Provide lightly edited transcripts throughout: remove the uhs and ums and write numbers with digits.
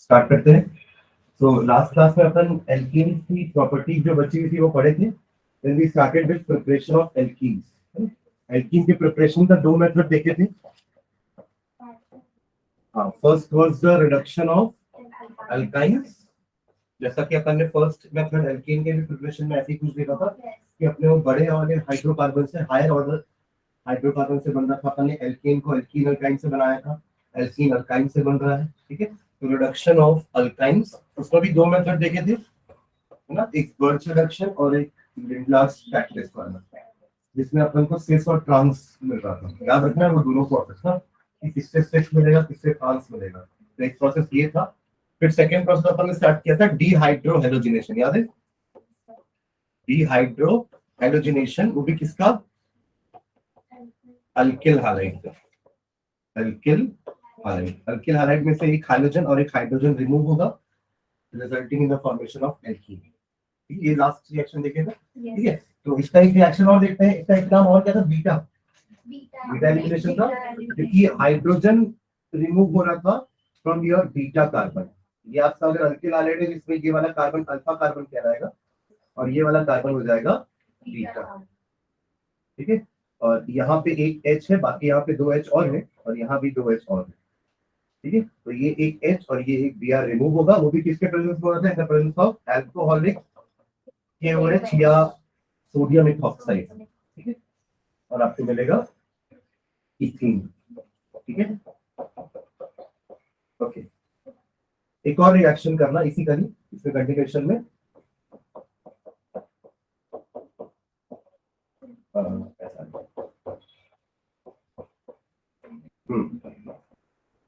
Start करते हैं। तो लास्ट क्लास में अपन एल्कीन्स की प्रॉपर्टी जो बची हुई थी वो पढ़े थे। Then we started with preparation of alkenes. Alkene के प्रिपरेशन का दो मेथड देखे थे। हाँ, first was the reduction of alkynes. जैसा कि अपन ने फर्स्ट मेथड एल्कीन के भी प्रिपरेशन में ऐसे ही कुछ देखा था कि अपने वो बड़े वाले हाइड्रोकार्बन से हायर ऑर्डर हाइड्रोकार्बन से बन रहा था। अपन ने एल्कीन को एल्कीन अल्काइन से बनाया था, एल्कीन अल्काइन से बन रहा है। ठीक है, तो रिडक्शन ऑफ अल्काइंस, उसमें भी दो मेथड देखे थे, है ना, एक बर्च रिडक्शन और एक लिंडलास प्रैक्टिस वाला, जिसमें अपन को सिस और ट्रांस मिल रहा था। याद रखना है वो दोनों प्रोसेस था कि किससे सिस मिलेगा किससे ट्रांस मिलेगा। तो एक प्रोसेस ये था। फिर सेकेंड प्रोसेस अपन ने स्टार्ट किया था डीहाइड्रो हेलोजिनेशन, याद है? डीहाइड्रो हेलोजिनेशन, वो भी किसका? अल्किल हैलाइड का। अल्किल हैलाइड में से एक हाइड्रोजन और एक हाइड्रोजन रिमूव होगा, resulting in the formation of alkene. ये लास्ट रिएक्शन देखेगा। ठीक है, तो इसका एक रिएक्शन और देखते हैं। इसका एक नाम और क्या था? बीटा बीटा एलिमिनेशन था, क्योंकि हाइड्रोजन रिमूव हो रहा था फ्रॉम योर बीटा कार्बन। ये आपका अगर अल्किल हैलाइड है जिसमें ये वाला कार्बन अल्फा कार्बन कहलाएगा और ये वाला कार्बन हो जाएगा बीटा। ठीक है, और यहाँ पे एक H है, बाकी यहाँ पे दो H और है, और यहाँ भी दो H और है। ठीक है, तो ये एक H और ये एक Br रिमूव होगा, वो भी किसके प्रेजेंस में हो रहा है? In the presence of alcoholic KOH या सोडियम इथॉक्साइड। ठीक है, और आपको मिलेगा इथीन। ठीक है, ओके। एक और रिएक्शन करना इसी का ही, इसमें कंटिन्यूएशन में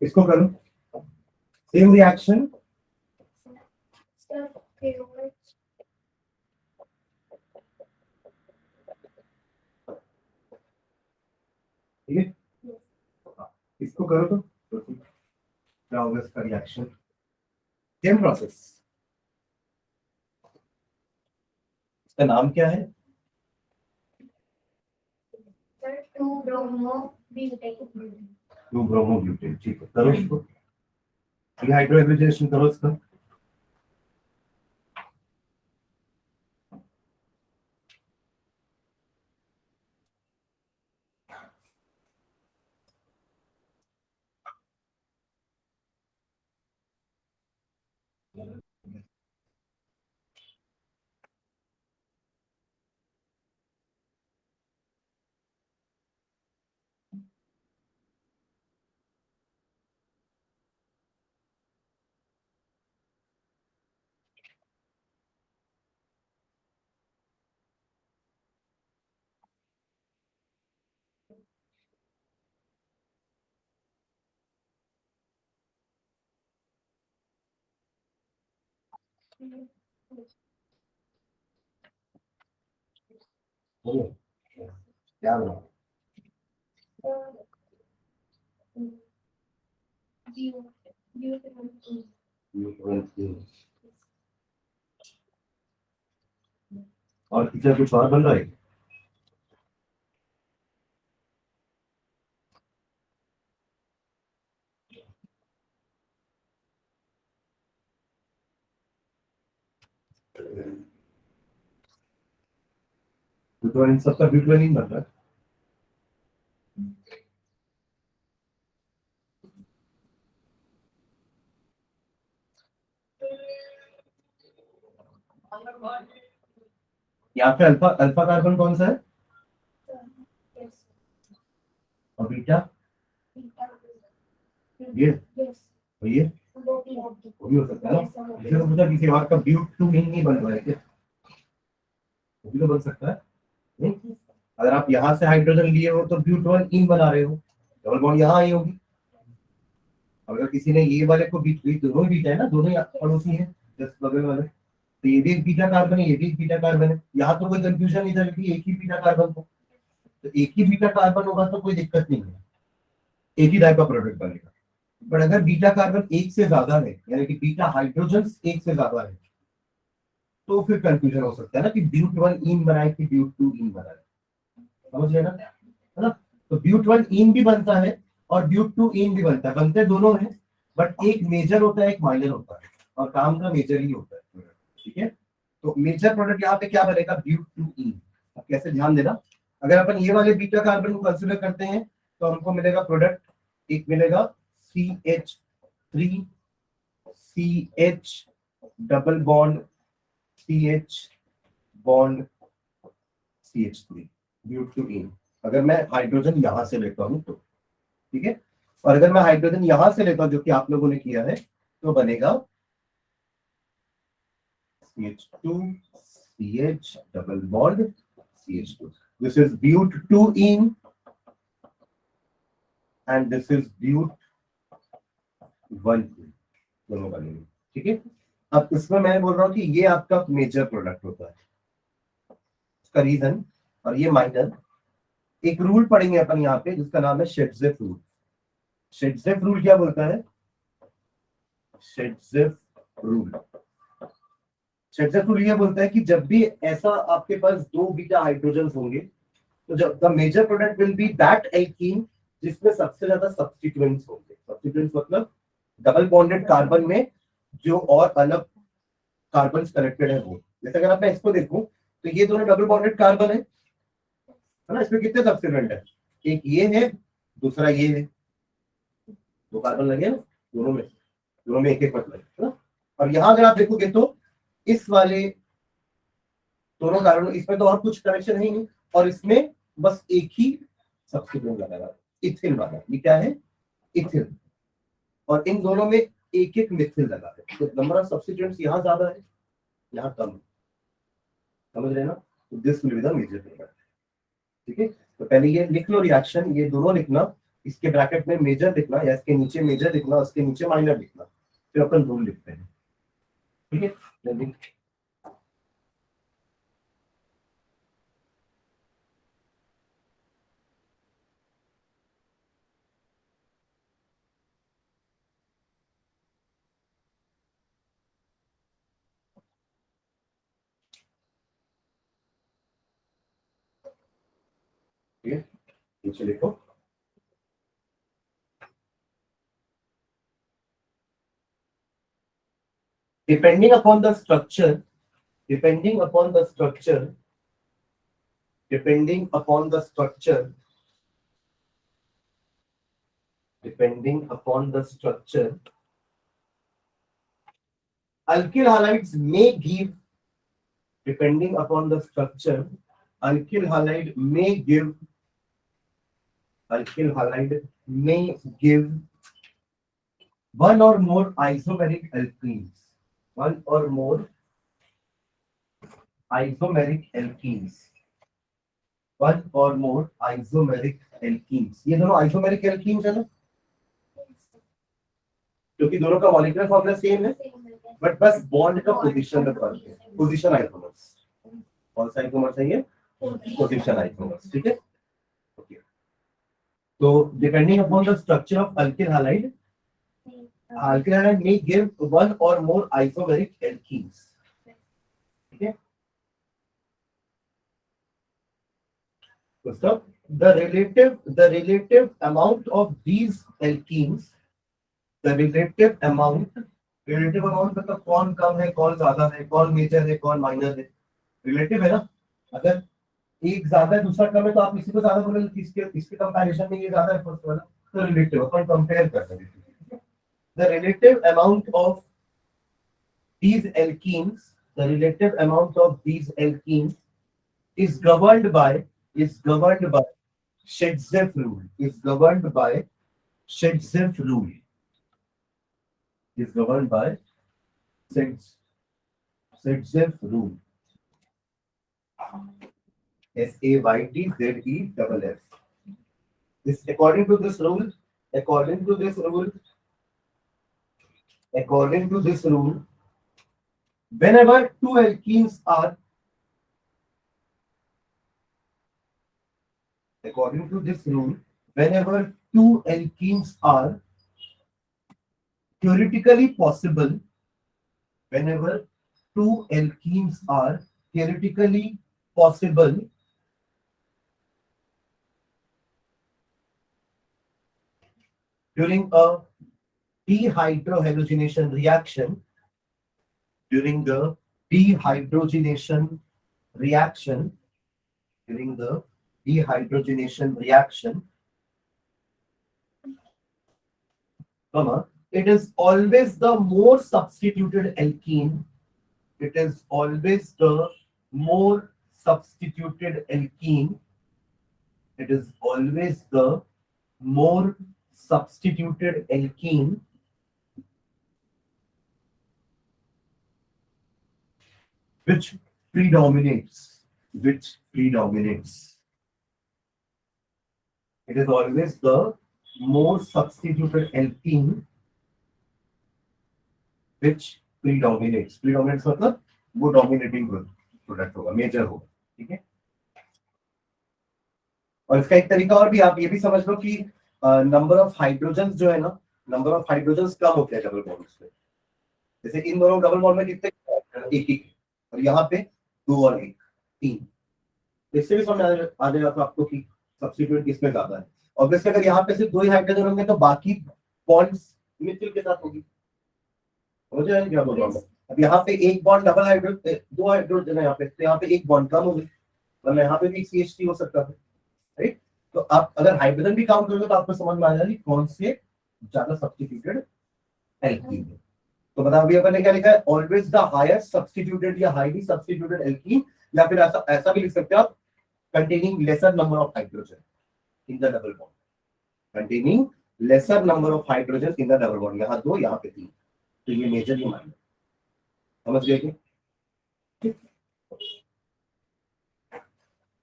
इसको करो, सेम रिएक्शन। ठीक है, इसको करो तो क्या होगा इसका रिएक्शन? Same process. इसका नाम क्या है? 2-ब्रोमोब्यूटेन। ठीक है, करो इसको, डिहाइड्रोजनेशन करो इसका। क्या हुआ? और टीचर कुछ और बन रहा है? तो इन सबका ब्यूटेन नहीं बन रहा है। यहाँ पे अल्फा अल्फा कार्बन कौन सा है और बीटा? ये वो भी हो सकता है ना। इसे तो पूछा किसी और का ब्यूट टू नहीं बन रहा है क्या? वो भी तो बन सकता है। नहीं? अगर आप यहाँ से हाइड्रोजन लिए हो तो ब्यूट वन इन बना रहे हो, डबल बॉन्ड यहाँ आई होगी। अगर किसी ने ये वाले को बीट, दोनों ही बीटा है ना, दोनों ही पड़ोसी हैं जस्ट बगल वाले, तो ये भी एक बीटा कार्बन है, ये भी एक बीटा कार्बन है। यहाँ तो कोई कंफ्यूजन नहीं था क्योंकि एक ही बीटा कार्बन था, तो एक ही बीटा कार्बन होगा तो कोई दिक्कत नहीं है, एक ही टाइप का प्रोडक्ट बनेगा। बट अगर बीटा कार्बन एक से ज्यादा है, यानी कि बीटा हाइड्रोजन एक से ज्यादा है, तो फिर कंफ्यूजन हो सकता है ना कि ब्यूट वन इन बनाए कि ब्यूट टू इन बनाए। समझ गए ना, है ना? तो ब्यूट वन इन भी बनता है और ब्यूट टू इन भी बनता है, बनते दोनों हैं, बट एक मेजर होता है, एक माइनर होता है, और काम का मेजर ही होता है, ठीक है। तो मेजर प्रोडक्ट यहाँ पे क्या बनेगा, ब्यूट-2-ईन। अब कैसे, ध्यान देना, अगर अपन ये वाले बीटा कार्बन को कंसीडर करते हैं तो हमको मिलेगा प्रोडक्ट, एक मिलेगा CH3 CH double bond CH bond CH3 ब्यूट-2-ईन। अगर मैं हाइड्रोजन यहां से लेता हूं तो, ठीक है, और अगर मैं हाइड्रोजन यहां से लेता हूं जो कि आप लोगों ने किया है, तो बनेगा CH2 CH double bond CH2. This is but2-ene and this is but1, दोनों बनेंगे, ठीक है। अब इसमें मैं बोल रहा हूं कि ये आपका मेजर प्रोडक्ट होता है, उसका रीजन, और ये माइनर। एक रूल पढ़ेंगे अपन यहाँ पे जिसका नाम है शेट्जेफ रूल। शेट्जेफ रूल क्या बोलता है, शेट्जेफ रूल, शेट्जेफ रूल ये बोलता है कि जब भी ऐसा आपके पास दो बीटा हाइड्रोजन होंगे, तो जब the major product will be that alkene जिसमें सबसे ज्यादा सब्स्टिट्यूएंट्स होंगे। सब्स्टिट्यूएंट्स मतलब डबल बॉन्डेड कार्बन में जो और अलग कार्बन कनेक्टेड है वो। जैसे अगर मैं इसको देखूं तो ये दोनों डबल बॉन्डेड कार्बन है ना, इसमें कितने सब्स्टिट्यूएंट है, एक ये है, दूसरा ये है, दो कार्बन लगे ना दोनों में एक एक पट लगे, है ना। और यहां अगर आप देखोगे तो इस वाले दोनों कार्बन, इसमें तो और कुछ कनेक्शन है ही नहीं, और इसमें बस एक ही सब्स्टिट्यूएंट लगा है, इथिल वाला। ये क्या है, इथिल, और इन दोनों में एक एक मिथिल लगा है, तो नंबर ऑफ सब्स्टिट्यूएंट्स यहाँ ज्यादा है, यहाँ कम है, समझ रहे हैं ना। तो this will be the major product, ठीक है। तो पहले ये लिख लो रिएक्शन, ये दोनों लिखना, इसके ब्रैकेट में मेजर लिखना, या इसके नीचे मेजर लिखना, उसके नीचे माइनर लिखना, फिर अपन रूल लिखते हैं, ठीक है। नीचे लिखो, depending upon the structure, depending upon the structure, depending upon the structure, depending upon the structure, alkyl halides may give, depending upon the structure, alkyl halide may give, alkyl halide may give one or more isomeric alkenes, one or more isomeric alkenes, one or more isomeric alkenes। ये दोनों isomeric alkenes है ना, क्योंकि दोनों का molecular formula same है, but बस bond का पोजीशन में फर्क है, पोजीशन आइसोमर्स। कौन सा आइसोमर्स है ये, पोजीशन आइसोमर्स, ठीक है। ओके, तो depending upon the structure of alkyl halide, alkyl halide may give one or more isomeric alkenes, ठीक है। So the relative amount of these alkenes, the relative amount मतलब कौन कम है, कौन ज्यादा है, कौन मेजर है, कौन माइनर है, रिलेटिव है ना। अगर एक ज्यादा है दूसरा कम है तो आप इसी को ज्यादा बोलेंगे, किसके कंपैरिजन में ये ज्यादा है फर्स्ट वाला, तो रिलेटिव अपन कंपेयर कर रहे हैं। The relative amount of these alkenes, the relative amount of these alkenes is governed by Shetzef rule, is governed by Shetzef rule, is governed by Shetzef rule, SAYTZEFF. This according to this rule, whenever two alkenes are, according to this rule, whenever two alkenes are theoretically possible, whenever two alkenes are theoretically possible, during a dehydrogenation reaction, during the dehydrogenation reaction, during the dehydrogenation reaction, it is always the more substituted alkene. It is always the more substituted alkene. It is always the more substituted alkene which predominates. Which predominates. It is always the more substituted alkene which predominates. Predominates मतलब वो dominating product होगा, major होगा, ठीक है। और इसका एक तरीका और भी आप ये भी समझ लो कि नंबर ऑफ हाइड्रोजन जो है ना, नंबर ऑफ हाइड्रोजन कम होते हैं डबल बॉन्ड्स में। जैसे इन दोनों डबल बॉन्ड में कितने, एक एक, और यहाँ पे 2 और 1 3। इससे भी समझ आ जाएगा तो आपको कि सब्स्टिट्यूट किसमें ज्यादा है। ऑब्वियसली अगर यहाँ पे सिर्फ 2 ही हाइड्रोजन होंगे तो बाकी बॉन्ड्स मिथिल के साथ होगी, हो जाएगा क्या बोल रहा हूँ। अब यहाँ पे एक बॉन्ड डबल हाइड्रोजन, 2 हाइड्रोजन है यहाँ पे, तो यहाँ पे एक बॉन्ड कम होगी, वरना यहाँ पे भी CH3 हो सकता है, राइट। तो आप अगर हाइड्रोजन भी काउंट करोगे तो आपको समझ में आ जाएगा कौन से ज्यादा सब्स्टिट्यूटेड एल्कीन है। तो बताओ अभी अपन ने क्या लिखा है, ऑलवेज द हाईएस्ट सब्स्टिट्यूटेड या हाईली सब्स्टिट्यूटेड एल्कीन, या फिर ऐसा भी लिख सकते हो आप, containing laser number of hydrogen in the double bond, containing laser number of hydrogen in the double bond. यहाँ 2 यहाँ पे 3, तो ये मेजर ही मान, समझ गए कि।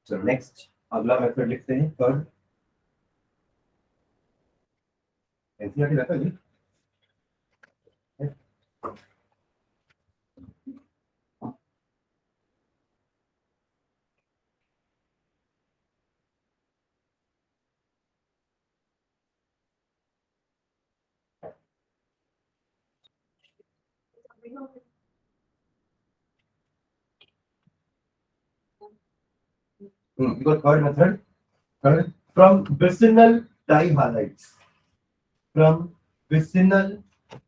चलो नेक्स्ट अगला मेथड लिखते हैं, थर्ड। एनसीईआरटी रहता है। Because third method, from vicinal dihalides, from vicinal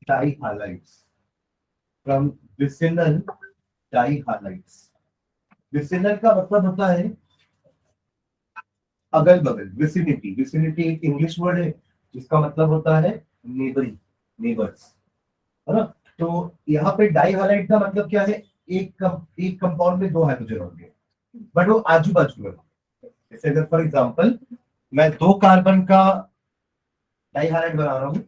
dihalides, from vicinal dihalides. Vicinal का मतलब होता है अगल बगल, विसिनिटी। विसिनिटी एक इंग्लिश वर्ड है जिसका मतलब होता है नेबरिंग, नेबर्स, है ना। तो यहाँ पे डाइहालाइड का मतलब क्या है, एक कंपाउंड में 2 हाइड्रोजन होंगे बट वो आजू बाजू में। जैसे अगर फॉर एग्जांपल मैं 2 कार्बन का डाइहालाइड बना रहा हूँ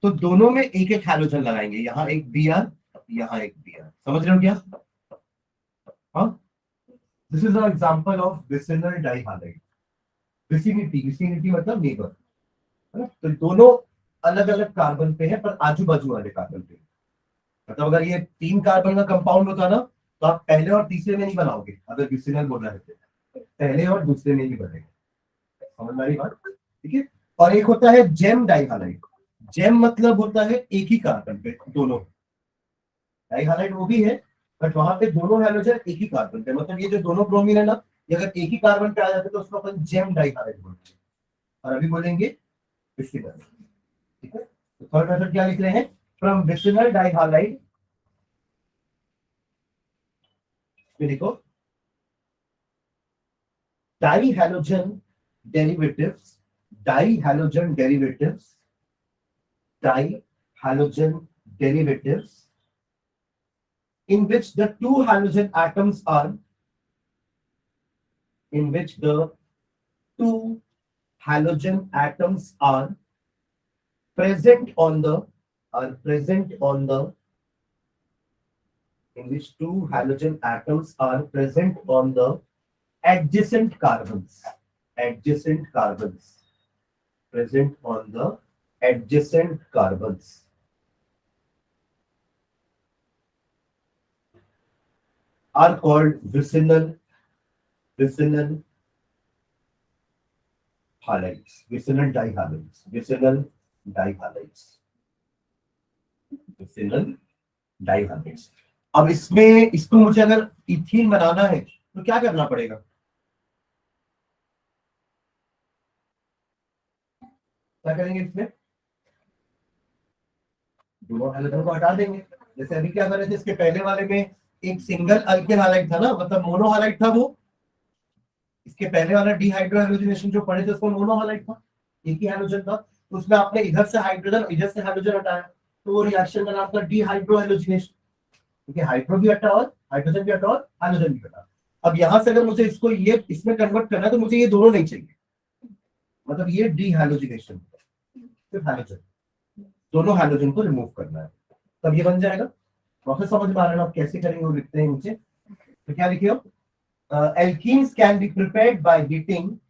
तो दोनों में एक एक हाइड्रोजन लगाएंगे, यहाँ एक Br, यहाँ एक Br, समझ रहे हो क्या। हाँ, this is an example of vicinal dihalide. Vicinity, vicinity मतलब नेबर, है ना। तो दोनों अलग अलग कार्बन पे है पर आजू बाजू वाले कार्बन पे। मतलब अगर ये 3 कार्बन का कंपाउंड होता ना तो आप पहले और तीसरे में नहीं बनाओगे, अगर विसिनल बोलना है तो पहले और दूसरे में ही बनेगा, समझ में आई बात, ठीक है। और एक होता है जेम डाइहालाइड। जेम मतलब होता है एक ही कार्बन पे दोनों, डाइहालाइड वो भी है बट वहां पे दोनों हाइड्रोजन एक ही कार्बन पे, मतलब ये जो दोनों ब्रोमीन है ना, ये अगर एक ही कार्बन पे आ जाते तो उसको अपन जेम डाइहालाइड बोलते हैं, और अभी बोलेंगे विसिनल, ठीक है। तो थर्ड मेथड क्या लिख रहे हैं, फ्रॉम विसिनल डाइहालाइड, देखो डाइहैलोजन derivatives, dihalogen derivatives, dihalogen derivatives in which the 2 halogen atoms are, in which the 2 halogen atoms are present on the, in which 2 halogen atoms are present on the adjacent carbons, adjacent carbons, present on the adjacent carbons, are called vicinal halides, vicinal dihalides, vicinal dihalides, vicinal dihalides। अब इसमें इसको मुझे अगर ethene बनाना है तो क्या करना पड़ेगा, क्या करेंगे इसमें, दोनों हाइड्रोजन को हटा देंगे। जैसे अभी क्या कर रहे थे, इसके पहले वाले में एक सिंगल अल्केन हाइलाइट था ना, मतलब मोनो हाइलाइट था वो। इसके पहले वाला डिहाइड्रो हाइड्रोजनेशन जो पढ़े थे उसको मोनो हाइलाइट था, एक ही हाइड्रोजन था। तो उसमें आपने इधर से हाइड्रोजन इधर से हाइड्रोजन हटाया, तो वो रिएक्शन का नाम था डिहाइड्रो हाइड्रोजनेशन। क्योंकि हाइड्रो भी हटा और हाइड्रोजन भी हटा और हाइड्रोजन भी हटा। अब यहां से अगर मुझे इसको ये इसमें कन्वर्ट करना है तो मुझे ये दोनों नहीं चाहिए, मतलब ये डिहाइड्रोजनेशन, सिर्फ हाइड्रोजन, दोनों हाइड्रोजन को रिमूव करना है, तब ये बन जाएगा। प्रोसेस समझ में आ रहा है ना, आप कैसे करेंगे वो लिखते हैं नीचे। तो क्या लिखिए, alkenes can be prepared by heating,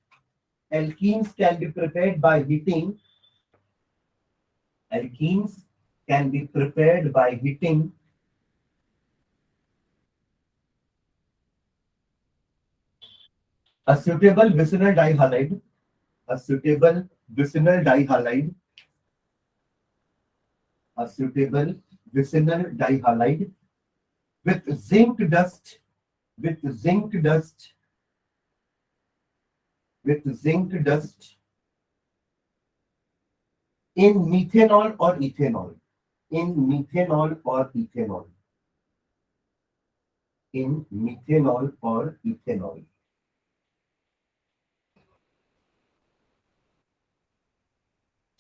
alkenes can be prepared by heating, alkenes can be prepared by heating a suitable vicinal dihalide, a suitable vicinal dihalide, a suitable vicinal dihalide with zinc dust, with zinc dust, with zinc dust in methanol or ethanol, in methanol or ethanol, in methanol or ethanol।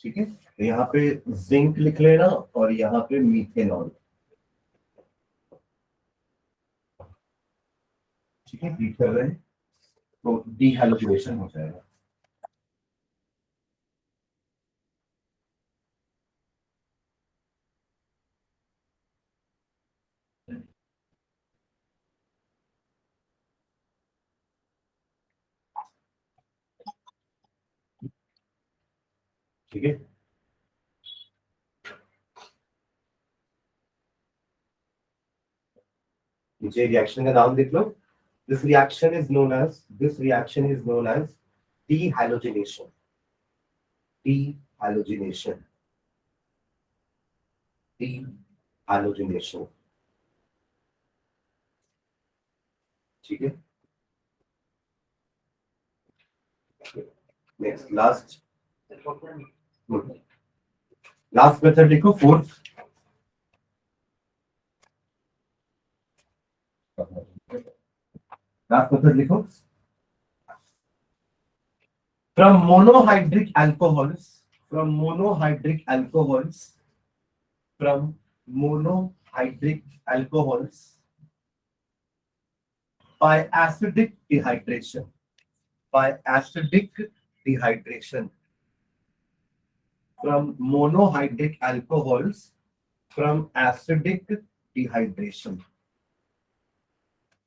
ठीक है, तो यहाँ पे zinc लिख लेना और यहाँ पे मीथेनॉल। ठीक है, हीट कर रहे हैं तो डीहाइड्रोजनेशन हो जाएगा। ठीक है, नीचे रिएक्शन का नाम देख लो। This reaction is known as, this reaction is known as dehydrogenation, dehydrogenation, dehydrogenation. ठीक है, नेक्स्ट लास्ट, लास्ट मेथड लिखो, फोर्थ। लास्ट मेथड लिखो, from monohydric alcohols, from monohydric alcohols, from monohydric alcohols by acidic dehydration, by acidic dehydration, from monohydric alcohols, from acidic dehydration।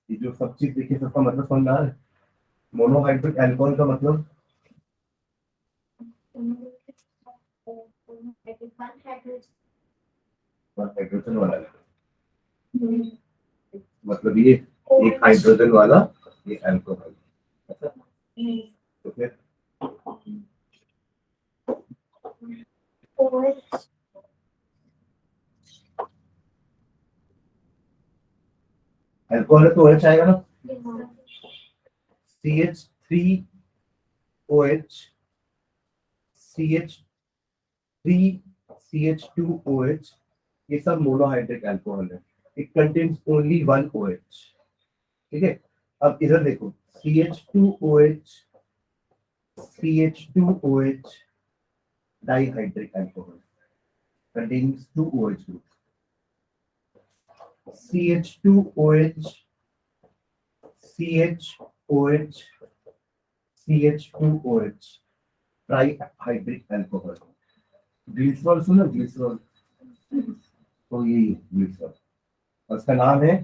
ये जो सब चीज देखिए, सबका मतलब समझ आ रहा है। मोनोहाइड्रिक अल्कोहल का मतलब हाइड्रोजन वाला है, मतलब ये एक हाइड्रोजन वाला ये अल्कोहल। अच्छा, तो फिर अल्कोहल है तो OH आएगा ना, CH3OH, CH3CH2OH, ये सब मोनोहाइड्रिक अल्कोहल है। It contains only one OH। ठीक है, अब इधर देखो, CH2OH, CH2OH dihydric alcohol contains two OH groups, CH2OH, CHOH, CH2OH trihydric alcohol. Glycerol सुनो, ग्लिसरॉल, तो ये ग्लिसरॉल, और उसका नाम है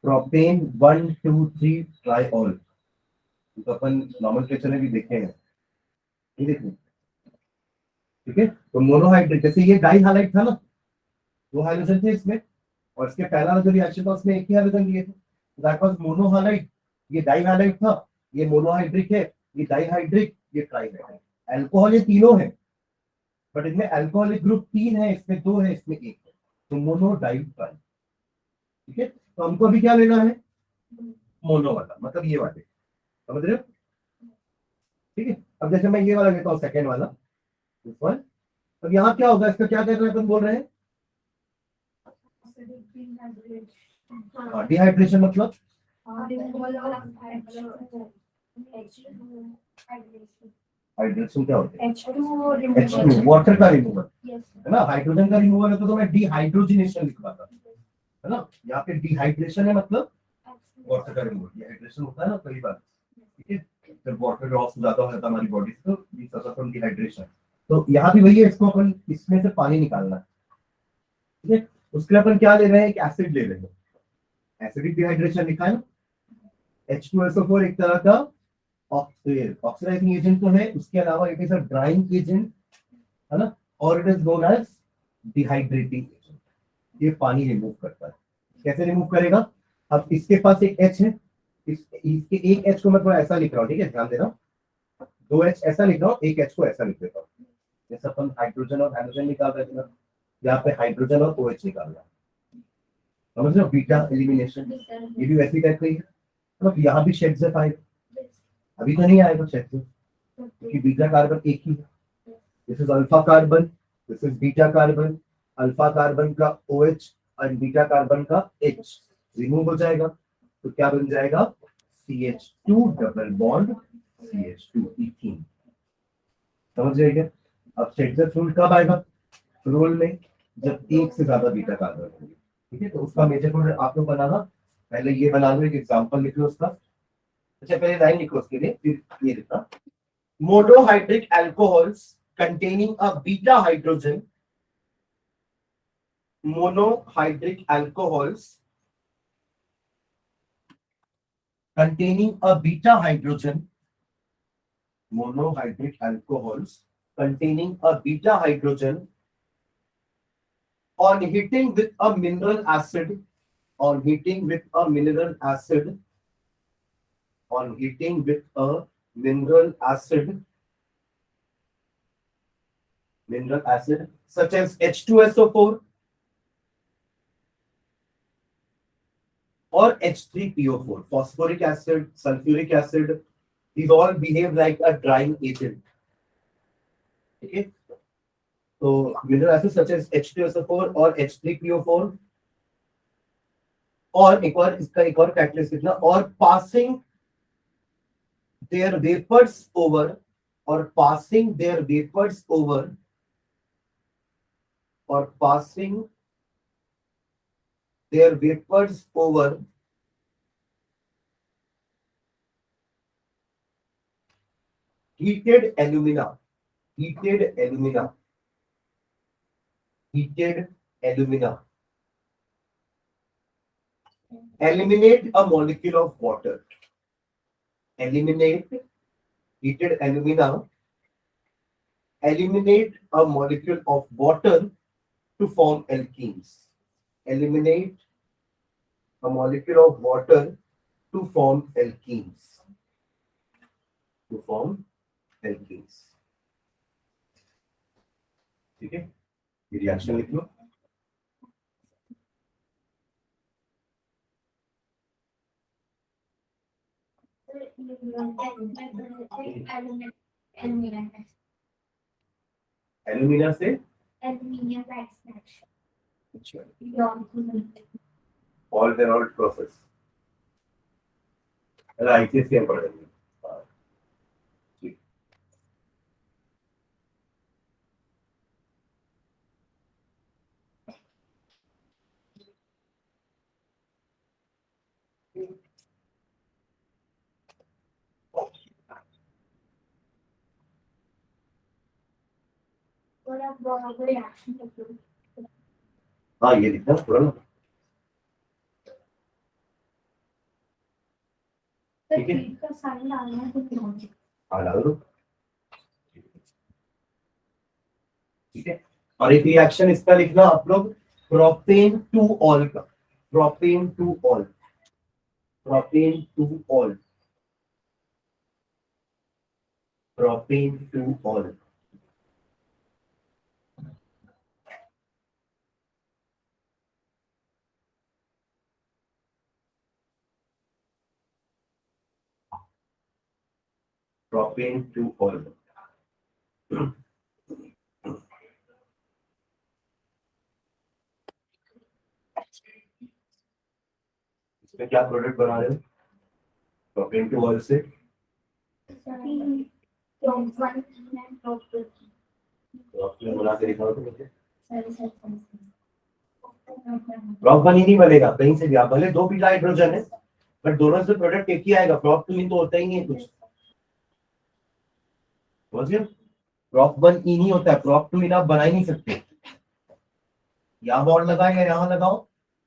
प्रोपेन 1,2,3 ट्राइऑल। तो अपन नॉमेनक्लेचर में भी देखे हैं, ये देखो। ठीक है, तो मोनोहाइड्रिक, जैसे ये डाई हाइलाइट था ना, दो हाइड्रोजन थे इसमें, और इसके पहला जो रिएक्शन था उसमें एक ही हाइड्रोजन लिए थे, दैट वाज मोनोहाइलाइट। ये डाई हाइलाइट था, ये मोनोहाइड्रिक है, ये डाइहाइड्रिक, ये ट्राइहाइड्रिक। अल्कोहल ये तीनों है, बट इसमें अल्कोहलिक ग्रुप 3 है, इसमें 2 है, इसमें 1 है, तो मोनो डाई ट्राई। ठीक है, तो हमको अभी क्या लेना है, मोनो वाला, मतलब ये वाले, समझ रहे हो। ठीक है, अब जैसे मैं ये वाला लेता हूँ, सेकेंड वाला, इस वन। अब यहाँ क्या होगा, इसका क्या कर रहे हैं, अपन बोल रहे हैं डिहाइड्रेशन मतलब हाइड्रेशन क्या होता है? H2 वाटर का रिमूवल है ना, हाइड्रोजन का रिमूवल है तो मैं डिहाइड्रोजनेशन लिख पाता है ना। यहाँ पे डिहाइड्रेशन है मतलब वाटर का रिमूवल, डिहाइड्रेशन होता है ना कई बार, ठीक है, जब वाटर लॉस ज्यादा हो जाता है हमारी बॉडी से तो वी सफर फ्रॉम डिहाइड्रेशन। तो यहाँ भी वही है, इसको अपन इसमें से पानी निकालना है, ठीक है। उसके लिए अपन क्या ले रहे हैं, एक एसिड ले रहे हैं, एसिडिक डिहाइड्रेशन लिखा है ना। H2SO4 एक तरह का ऑक्सीडाइजिंग एजेंट तो है, उसके अलावा it is a drying agent है ना, और it is known as dehydrating agent. ये पानी रिमूव करता है। कैसे रिमूव करेगा? अब इसके पास एक H है, इसके एक H को मैं थोड़ा ऐसा लिख रहा हूँ, ठीक है, ध्यान देना, दो H ऐसा लिख रहा हूँ, एक H को ऐसा लिख देता हूँ। जैसे अपन हाइड्रोजन और हाइड्रोजन निकाल रहे थे ना, यहाँ पे हाइड्रोजन और OH निकाल रहा है, समझ लो, बीटा एलिमिनेशन। ये भी वैसी टाइप का ही है, मतलब यहाँ भी शेड से फाइव, अभी तो नहीं आएगा शेड से क्योंकि बीटा कार्बन एक ही है। This is alpha carbon, this is beta carbon, alpha carbon का OH और बीटा कार्बन का H रिमूव हो जाएगा, तो क्या बन जाएगा, CH2 double bond CH2 ethene. समझ जाएगा? अब शेड्जर रूल कब आएगा? रूल में जब एक से ज्यादा बीटा कार्बन होंगे, ठीक है, तो उसका मेजर कोड आप लोग बनाना, पहले ये बना लो, एक एग्जांपल लिख लो उसका। अच्छा पहले लाइन लिखो उसके लिए, फिर ये लिखना, monohydric alcohols containing a beta hydrogen, monohydric alcohols containing a beta hydrogen, monohydric alcohols containing a beta hydrogen on heating with a mineral acid, on heating with a mineral acid, on heating with a mineral acid, mineral acid such as H2SO4 or H3PO4, phosphoric acid, sulfuric acid, these all behave like a drying agent. Okay, so mineral acids such as H2SO4 or H3PO4, और एक और catalyst लिखना, और passing their vapors over, or passing their vapors over, or passing their vapors over heated alumina, heated alumina, heated alumina, eliminate a molecule of water, eliminate, heated alumina eliminate a molecule of water to form alkenes, eliminate a molecule of water to form alkenes, to form alkenes. ठीक है, ये reaction लिख लो। Aluminium से all Harold process ICS के पढ़ेंगे। हाँ ये लिखना पूरा ना, ठीक है, हाँ डाल दो, ठीक है। और एक रिएक्शन इसका लिखना आप लोग, प्रोपेन टू ऑल का, propane two all, propane two all, propane two all, propane two all. इसमें क्या प्रोडक्ट बना रहे हो? प्रोपेन टू ऑयल से बना के दिखाओ तो मुझे। प्रॉप वन ही नहीं बनेगा कहीं से भी, आप भले दो पीला हाइड्रोजन है बट दोनों से प्रोडक्ट एक ही आएगा, प्रॉप टू इन तो होता ही नहीं है कुछ, समझ गए? प्रॉप वन ई नहीं होता है, प्रॉप टू इन आप बना ही नहीं सकते, यहाँ बॉन्ड लगाए या यहाँ लगाओ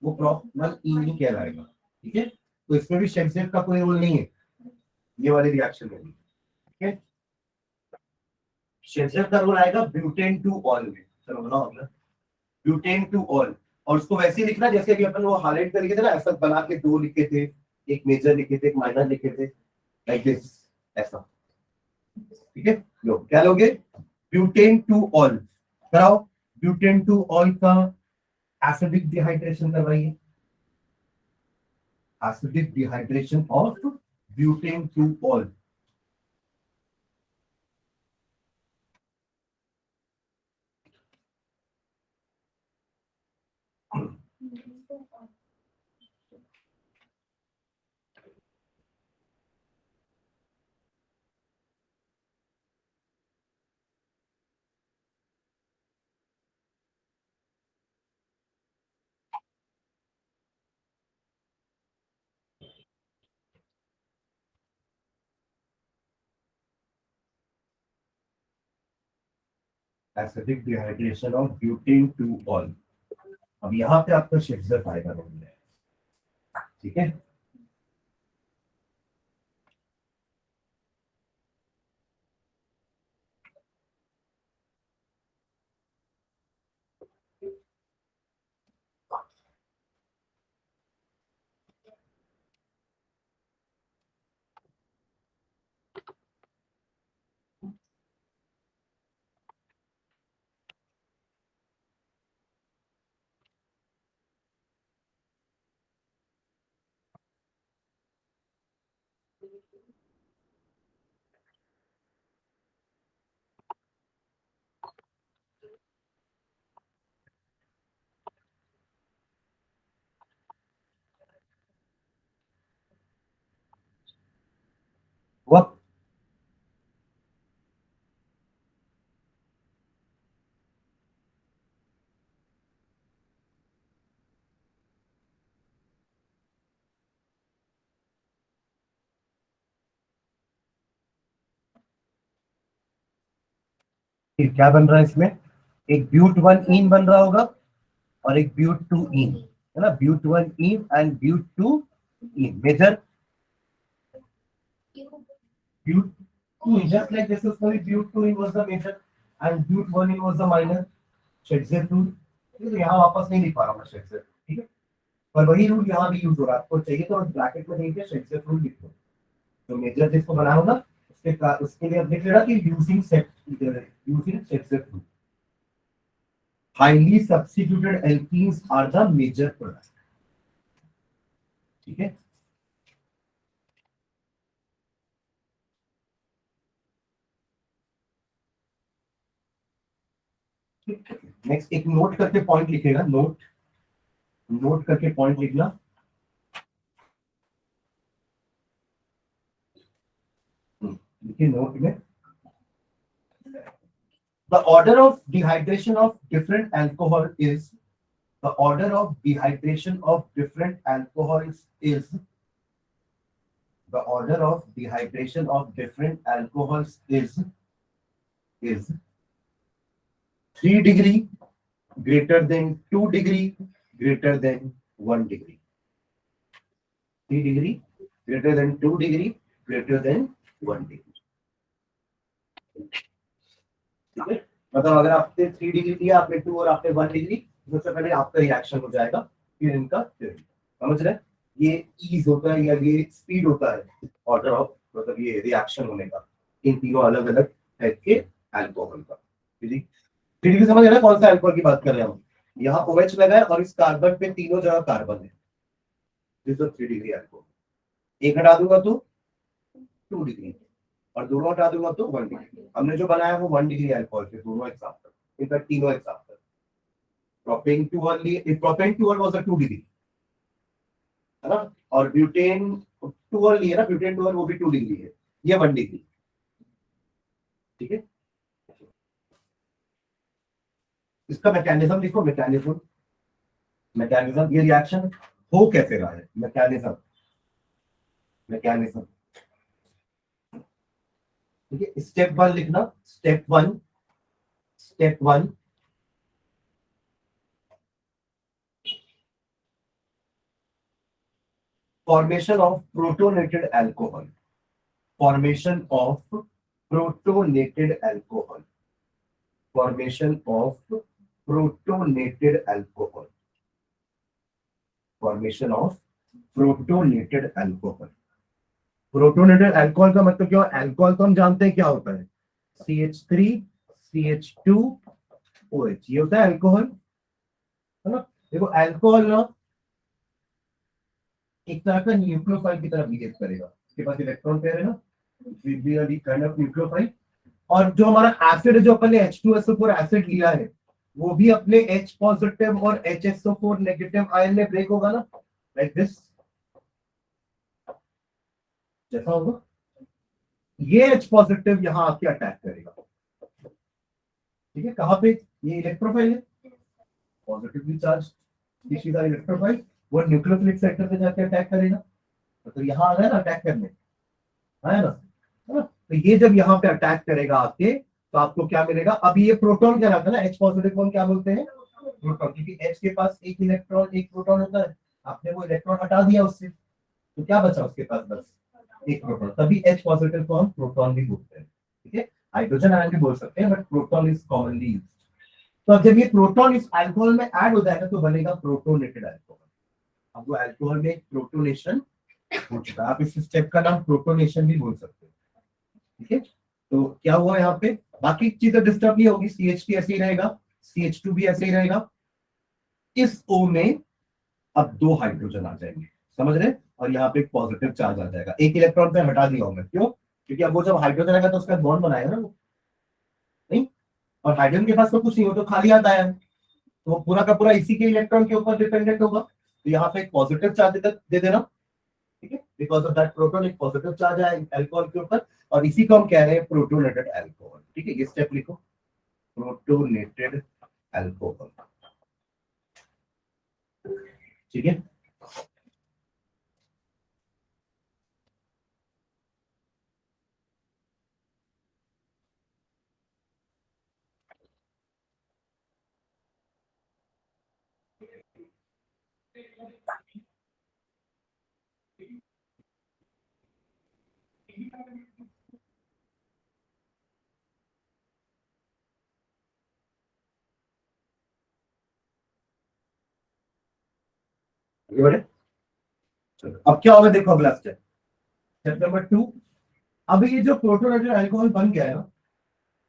वो प्रॉप वन ई नहीं कहलाएगा, ठीक है? तो इसमें भी शेक्सपियर का कोई रोल नहीं है ये वाले रिएक्शन में, ठीक है? शेक्सपियर का रोल आएगा ब्यूटेन टू ऑल में। चलो बनाओ अपना ब्यूटेन टू ऑल, और उसको वैसे ही लिखना जैसे कि अपन वो हाईलाइट करके थे ना, ऐसा बना के दो लिखे थे, एक मेजर लिखे थे एक माइनर लिखे थे, लाइक दिस, ऐसा, ठीक है? लो क्या लोगे? ब्यूटेन टू ऑल कराओ, ब्यूटेन टू ऑल का एसिडिक डिहाइड्रेशन करवाइए, acidic dehydration of butane two all. Acidic dehydration of butane two all, अब यहाँ पे आपका शेक्सपियर फायदा रोल है, ठीक है? वक्त फिर क्या बन रहा है इसमें? एक ब्यूट वन इन बन रहा होगा और एक ब्यूट टू इन, है ना? But one ene and but two ene, major but two ene, just like this is why but two ene was the major and but one ene was the minor, Shakespeare rule. तो यहाँ वापस नहीं लिख पा रहा हूँ Shakespeare, ठीक है? पर वही रूल यहाँ भी यूज हो रहा है, आपको चाहिए तो ब्रैकेट में देखिए शेक्सपियर रूल लिख दो, तो मेजर जिसको बनाओ ना उसके लिए अब लिख लेना कि using Shakespeare rule highly substituted alkenes are the major product, ठीक है? नेक्स्ट एक नोट करके पॉइंट लिखेगा, नोट करके पॉइंट लिखना, देखिए नोट में the order of dehydration of different alcohol is the order of dehydration of different alcohols is the order of dehydration of different alcohols is 3 degree greater than 2 degree greater than 1 degree, 3 degree greater than 2 degree greater than 1 degree, ठीक है? मतलब अगर आपने 3 degree दिया, आपने 2 और आपने 1 degree, सबसे पहले आपका रिएक्शन हो जाएगा, फिर इनका theory। समझ रहे? ये ईज होता है या ये स्पीड होता है ऑर्डर ऑफ, मतलब ये रिएक्शन होने का इन तीनों अलग अलग टाइप के अल्कोहल का, ठीक? 3 डिग्री समझ रहे कौन सा अल्कोहल की बात कर रहे हैं हम? यहाँ OH लगा है और इस कार्बन पे तीनों जगह कार्बन है, दिस इज 3 डिग्री अल्कोहल। एक हटा दूंगा तो 2 डिग्री और दोनों हटा दूंगा तो 1 डिग्री। हमने जो बनाया वो 1 डिग्री अल्कोहल के दोनों एग्जांपल, इनका तीनों example, propane dual was a 2 degree, है ना, और ब्यूटेन टूअल है ना, ब्यूटेन टूअल वो भी 2 डिग्री है, ये 1 डिग्री, ठीक है। इसका मैकेनिज्म लिखो, मैकेनिज्म ये रिएक्शन हो कैसे रहा है, मैकेनिज्म ठीक है। स्टेप 1 लिखना, step one formation of protonated alcohol, formation of protonated alcohol, formation of protonated alcohol, formation of protonated alcohol। Protonated alcohol का मतलब क्या? अल्कोहल तो हम जानते हैं क्या होता है, CH3 CH2OH, ये होता है अल्कोहल, है ना। देखो अल्कोहल ना एक तरह का न्यूक्लियोफाइल की तरह बिहेव करेगा, इसके पास इलेक्ट्रॉन पेयर है ना, will be a kind of nucleophile. और जो हमारा एसिड है, जो अपन ने H2SO4 एसिड लिया है, वो भी अपने H पॉजिटिव और HSO4 नेगेटिव आयन में ब्रेक होगा ना, लाइक दिस, जैसा होगा। ये H पॉजिटिव यहां आके अटैक करेगा, ठीक है। कहां पे? ये इलेक्ट्रोफाइल है, positively charge, this is our electrophile, वो न्यूक्लियोफिलिक सेक्टर पे जाके अटैक करेगा, तो यहाँ आ गया ना अटैक करने, है ना, है ना। तो ये जब यहाँ पे अटैक करेगा आपके, तो आपको क्या मिलेगा? अभी ये प्रोटॉन क्या रहता है ना, H पॉजिटिव कौन क्या बोलते हैं? प्रोटॉन, क्योंकि H के पास एक इलेक्ट्रॉन एक प्रोटॉन होता है, आपने वो इलेक्ट्रॉन हटा दिया उससे, तो क्या बचा उसके पास? बस एक प्रोटॉन, तभी H पॉजिटिव को हम प्रोटॉन भी बोलते हैं, ठीक है। हाइड्रोजन आयन भी बोल सकते हैं, but proton is commonly used. तो अब जब ये प्रोटॉन इस अल्कोहल में ऐड हो जाएगा तो बनेगा प्रोटोनेटेड अल्कोहल। अब वो अल्कोहल में प्रोटोनेशन हो चुका है, आप इस स्टेप का नाम प्रोटोनेशन भी बोल सकते हैं, ठीक है। तो क्या हुआ यहाँ पे? बाकी चीजें डिस्टर्ब नहीं होगी, CH3 ऐसे ही रहेगा, CH2 भी ऐसे ही रहेगा। इस O में अब 2 हाइड्रोजन आ जाएंगे, समझ रहे? और यहाँ पे एक पॉजिटिव चार्ज आ जाएगा, एक इलेक्ट्रॉन पे हटा दिया होगा, क्यों? क्योंकि अब वो जब हाइड्रोजन आएगा तो उसका बॉन्ड बनाएगा ना वो, नहीं, और हाइड्रोजन के पास तो कुछ नहीं हो, तो खाली आता है, तो वो पूरा का पूरा इसी के इलेक्ट्रॉन के ऊपर डिपेंडेंट होगा। तो यहाँ पे एक पॉजिटिव चार्ज दे देना, ठीक है, बिकॉज ऑफ दैट प्रोटोन एक पॉजिटिव चार्ज है अल्कोहल के ऊपर, और इसी को हम कह रहे हैं प्रोटोनेटेड अल्कोहल, ठीक है। ये स्टेप लिखो, प्रोटोनेटेड अल्कोहल, ठीक है। अब क्या होगा देखो, अगला स्टेप, स्टेप नंबर 2। अब ये जो प्रोटोनेटेड अल्कोहल बन गया है ना,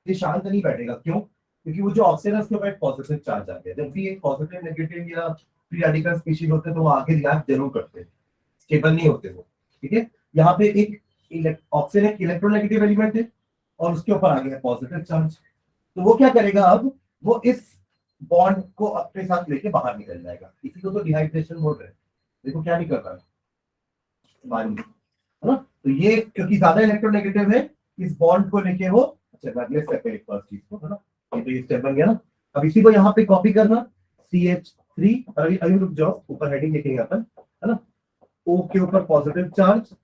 ये शांत नहीं बैठेगा, क्यों? क्योंकि वो जो ऑक्सीजन है उसके ऊपर एक पॉजिटिव चार्ज आ गया। जब भी एक पॉजिटिव नेगेटिव या फ्री रेडिकल स्पीशीज होते हैं तो वो आगे रिएक्ट जरूर करते हैं, स्टेबल नहीं होते वो, ठीक है। यहाँ पे एक ऑक्सीजन एक इलेक्ट्रोनेगेटिव एलिमेंट है और उसके ऊपर आ गया पॉजिटिव चार्ज, तो वो क्या करेगा? अब वो इस बॉन्ड को अपने साथ लेके बाहर निकल जाएगा, इसी को तो डिहाइड्रेशन बोल रहे हैं। देखो क्या नहीं कर रहा है पानी, है ना। तो ये क्योंकि ज्यादा इलेक्ट्रोनेगेटिव है, इस बॉन्ड को लेके वो, अच्छा अगले स्टेप पे एक फर्स्ट चीज को, है ना, ये तो ये स्टेप बन गया ना। अब इसी को यहाँ पे कॉपी करना, CH3, अभी अभी रुक जाओ, ऊपर हेडिंग लिखेंगे अपन, है ना, O के ऊपर पॉजिटिव चार्ज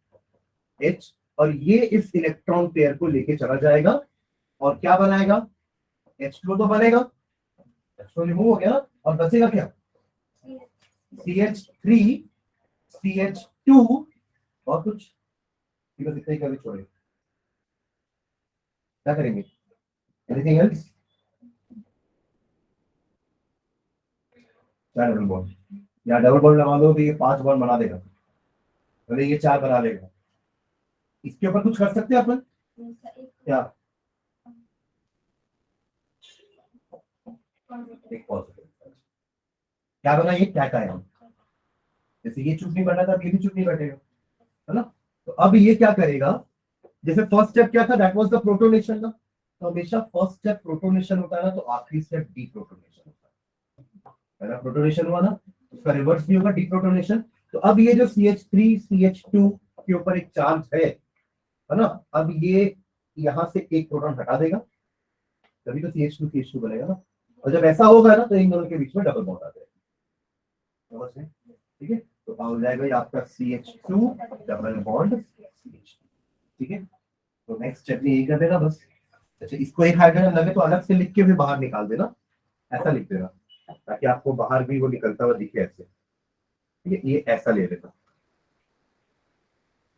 H, और ये इस इलेक्ट्रॉन पेयर को लेके चला जाएगा और क्या बनाएगा? H2 तो बनेगा, H2 रिमूव हो गया ना, और बचेगा क्या? CH3 CH2 और कुछ, ठीक है, इतना ही कभी छोड़े, क्या करेंगे? Anything else? क्या डबल बॉन्ड, या डबल बॉन्ड लगा दो तो ये 5 बॉन्ड बना देगा, अरे ये 4 बना लेगा। इसके ऊपर कुछ कर सकते हैं अपन क्या? एक पॉजिटिव, क्या बना? ये क्या है? जैसे ये चुप नहीं बैठा था, ये भी चुप नहीं बैठेगा, है ना। तो अब ये क्या करेगा? जैसे फर्स्ट स्टेप क्या था? दैट वाज द प्रोटोनेशन का, तो हमेशा फर्स्ट स्टेप प्रोटोनेशन होता है ना, तो आखिरी स्टेप डीप्रोटोनेशन होता है। पहला प्रोटोनेशन हुआ ना, उसका रिवर्स भी होगा डीप्रोटोनेशन। तो अब ये जो CH3 CH2 के ऊपर एक चार्ज है ना, अब ये यहां से एक प्रोटॉन हटा देगा, तभी तो CH2 CH2 बनेगा ना। और जब ऐसा होगा ना तो इन दोनों के बीच में डबल बॉन्ड आ जाएगा, समझ गए? ठीक है, तो हो जाएगा ये आपका CH2 डबल बॉन्ड CH2। ठीक है, तो नेक्स्ट स्टेप में यही कर देना बस। अच्छा, इसको एक हाइड्रोजन लगे तो अलग से लिख के भी बाहर निकाल देना, ऐसा लिख देना ताकि आपको बाहर भी वो निकलता हुआ दिखे ऐसे। ठीक है, ये ऐसा ले लेना।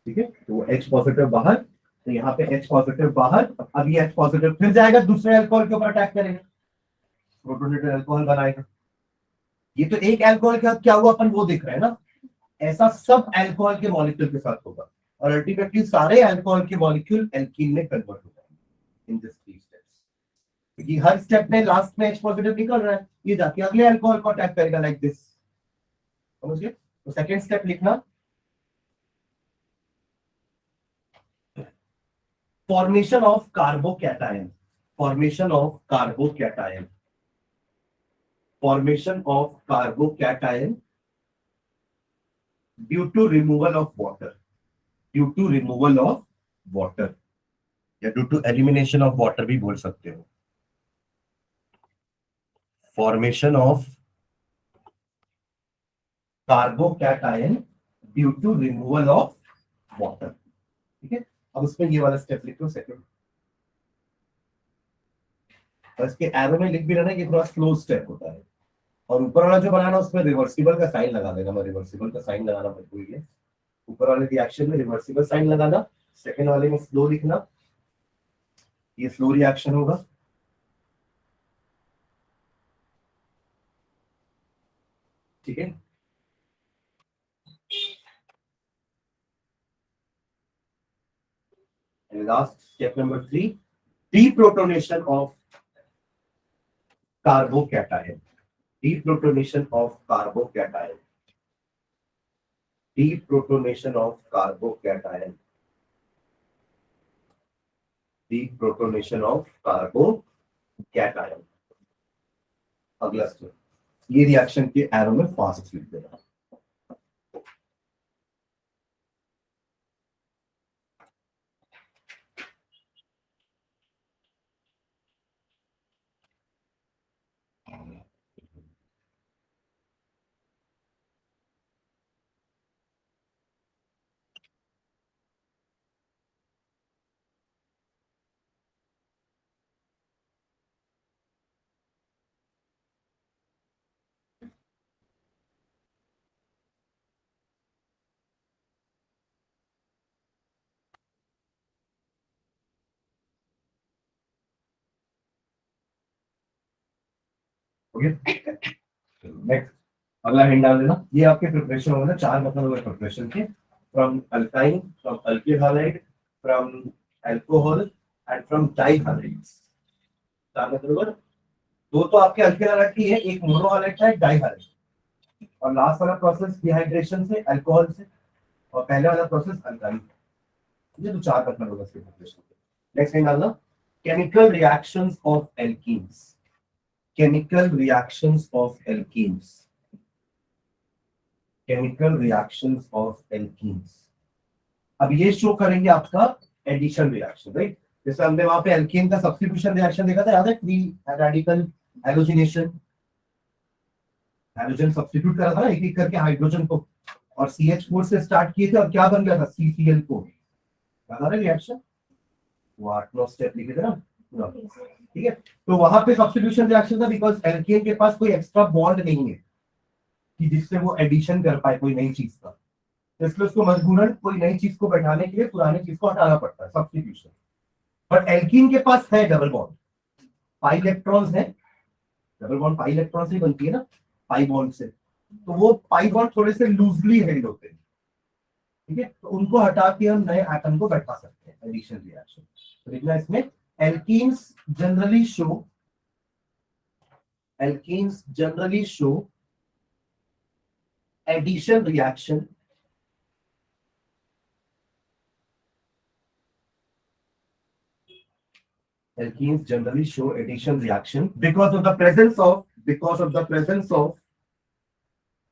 ठीक है, तो H पॉजिटिव बाहर, तो यहाँ पे H पॉजिटिव बाहर। अब ये H पॉजिटिव फिर जाएगा दूसरे अल्कोहल के ऊपर अटैक करेगा, प्रोटोनेटेड अल्कोहल बनाएगा। ये तो एक अल्कोहल के साथ क्या हुआ अपन वो दिख रहा है ना, ऐसा सब अल्कोहल के मॉलिक्यूल के साथ होगा और अल्टीमेटली सारे अल्कोहल के मॉलिक्यूल एल्कीन में कन्वर्ट हो जाएंगे इन दिस 3 स्टेप्स। क्योंकि हर स्टेप में लास्ट में H पॉजिटिव निकल रहा है, ये जाके अगले अल्कोहल को अटैक करेगा लाइक दिस, समझ गए? तो सेकंड स्टेप लिखना, formation of carbocation, formation of carbocation, formation of carbocation due to removal of water, due to removal of water या due to elimination of water भी बोल सकते हो। Formation of carbocation due to removal of water. ठीक है, अब उसमें ये वाला स्टेप लिखो सेकंड, और इसके एरो में लिख भी रहना, ये थोड़ा स्लो स्टेप होता है। और ऊपर वाला जो बनाना उसमें रिवर्सिबल का साइन लगा देना, मैं रिवर्सिबल का साइन लगाना मत भूलिए। ऊपर वाले रिएक्शन में रिवर्सिबल साइन लगाना, सेकंड वाले में स्लो लिखना, ये स्लो रिएक्शन होगा। ठीक है, and last step number 3, deprotonation of carbocation, deprotonation of carbocation, deprotonation of carbocation, deprotonation of carbocation। अगला स्टेप, ये रिएक्शन के एरो में फास्ट लिख देना। ओके, नेक्स्ट अगला हिंट डाल देना, ये आपके प्रिपरेशन होगा ना, 4 मतलब होगा प्रिपरेशन के, from alkyne, from alkyl halide, from alcohol and from dihalides. 4 मतलब होगा। दो तो आपके अल्किल हैलाइड की है, एक मोनो हैलाइड है, एक डाइहालाइड। और लास्ट वाला प्रोसेस डिहाइड्रेशन से, अल्कोहल से, और पहले वाला प्रोसेस अल्काइन। ये तो 4 मतलब होगा इसके प्रिपरेशन के। नेक्स्ट हिंट डालना, chemical reactions of alkenes, chemical reactions of alkenes, chemical reactions of alkenes। अब ये शो करेंगे आपका एडिशन रिएक्शन, राइट? जैसे हमने वहां पे एल्केन का सब्स्टिट्यूशन रिएक्शन देखा था, याद है? Free radical halogenation, halogen substitute करा था ना एक एक करके हाइड्रोजन को, और CH4 से स्टार्ट किए थे और क्या बन गया था? CCl4। याद आ रहा है रिएक्शन? वो 8-9 स्टेप लिखे थे ना। ठीक है, तो वहां पे सब्स्टिट्यूशन रिएक्शन था बिकॉज एल्केन के पास कोई एक्स्ट्रा बॉन्ड नहीं है कि जिससे वो एडिशन कर पाए कोई नई चीज का, तो इसलिए उसको मजबूरन कोई नई चीज को बैठाने के लिए पुरानी चीज को हटाना पड़ता है, सब्स्टिट्यूशन। बट एल्कीन के पास है डबल बॉन्ड, पाई इलेक्ट्रॉन्स है, डबल बॉन्ड पाई इलेक्ट्रॉन से बनती है ना, पाई बॉन्ड से, तो वो पाई बॉन्ड थोड़े से लूजली हेल्ड होते हैं। ठीक है, तो उनको हटा के हम नए एटम को बैठा सकते हैं एडिशन रिएक्शन। तो देखना इसमें, alkenes generally show, alkenes generally show addition reaction, alkenes generally show addition reaction because of the presence of, because of the presence of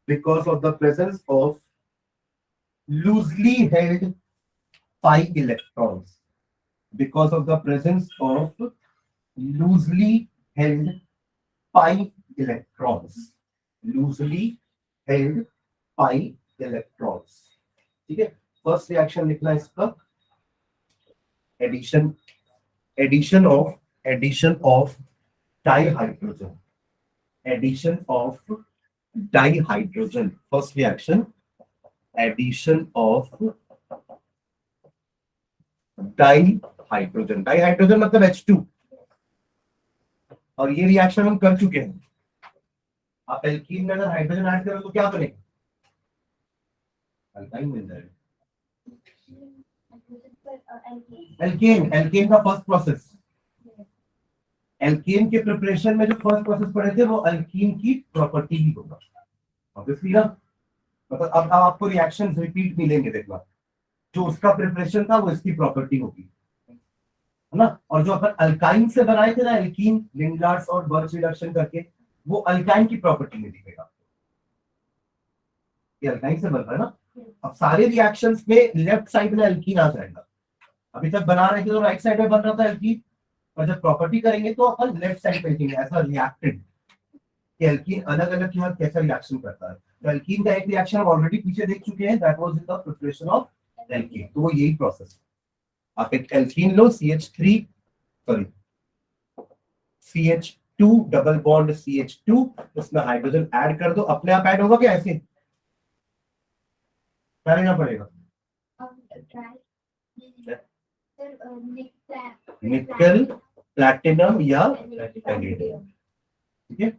because of the presence of loosely held pi electrons. Because of the presence of loosely held pi electrons. Loosely held pi electrons. ठीक है, first reaction लिखना है इसका, addition of dihydrogen, addition of dihydrogen, first reaction addition of dihydrogen, dihydrogen मतलब H2, और ये reaction हम कर चुके हैं। आप एल्कीन में अगर हाइड्रोजन ऐड करो तो क्या बनेगा, अल्काइन मिल जाएगा। एल्केन का फर्स्ट प्रोसेस, एल्केन के प्रिपरेशन में जो फर्स्ट प्रोसेस पढ़े थे वो अल्कीन की प्रॉपर्टी ही होगा, ऑब्वियसली ना। मतलब अब आपको रिएक्शंस रिपीट मिलेंगे, देखना जो उसका प्रिपरेशन था वो इसकी प्रॉपर्टी होगी, है ना। और जो अपन अल्काइन से बनाए थे ना, एल्कीन लिंडार्स और बर्च रिडक्शन करके, वो अल्काइन की प्रॉपर्टी में दिखेगा, ये अल्काइन से बन रहा है ना। अब सारे रिएक्शंस में लेफ्ट साइड में एल्कीन आ जाएगा, अभी तक बना रहे थे तो राइट साइड में बन रहा था एल्कीन, और जब प्रॉपर्टी करेंगे तो अपन लेफ्ट साइड पे लिखेंगे ऐसा रिएक्टेड कि एल्कीन अलग अलग यहाँ कैसा रिएक्शन करता है। तो एल्कीन का एक रिएक्शन हम ऑलरेडी पीछे देख चुके हैं, that was in the preparation of alkene, तो वो यही प्रोसेस। आप एक एल्कीन लो, CH3 sorry CH2 double bond CH2, उसमें हाइड्रोजन ऐड कर दो, अपने आप ऐड होगा क्या, ऐसे क्या लेना पड़ेगा, निकल प्लैटिनम या पैलेडियम, ठीक है।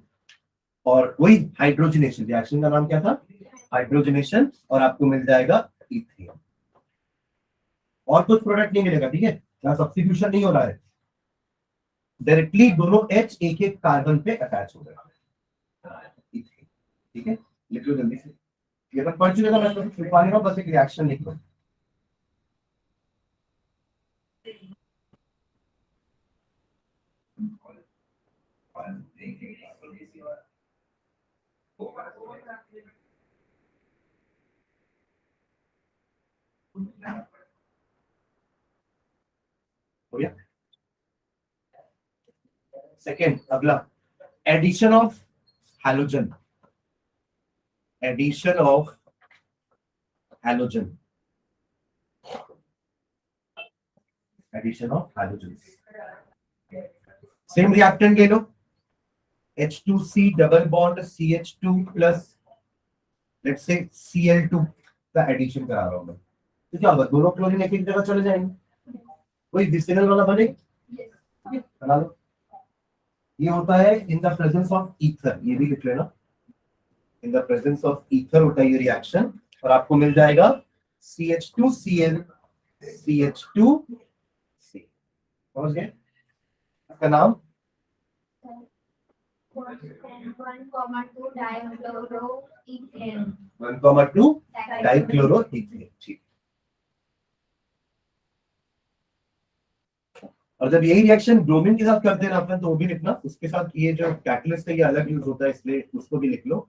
और वही हाइड्रोजनेशन, रिएक्शन का नाम क्या था, हाइड्रोजनेशन, और आपको मिल जाएगा इथेन। और कुछ प्रोडक्ट नहीं मिलेगा, ठीक है, यहाँ सब्स्टिट्यूशन नहीं हो रहा है, डायरेक्टली दोनों H एक एक कार्बन पे अटैच हो गए, ठीक है। लिख लो जल्दी से, ये अपन पढ़ चुके थे, मैं तो छुपा नहीं रहा, बस एक रिएक्शन लिख लो। सेकेंड, अगला addition of halogen, addition of halogen, addition of halogen. Same reactant ले लो, H2C double bond CH2 plus let's say Cl2 का एडिशन करा रहा हूं मैं, तो क्या होगा, दोनों क्लोरीन एक एक जगह चले जाएंगे, वही विसिनल वाला बनेगा, बना लो। ये होता है in the presence of ether, ये भी लिख लेना, in the presence of ether होता है ये रिएक्शन, और आपको मिल जाएगा CH2Cl CH2C, समझ गए इसका नाम, 1,2 डाइक्लोरोइथेन, 1,2 डाइक्लोरोइथेन, ठीक। और जब यही रिएक्शन ब्रोमीन के साथ करते हैं अपन, तो वो भी लिखना, उसके साथ ये जो कैटलिस्ट है ये अलग यूज होता है, इसलिए उसको भी लिख लो,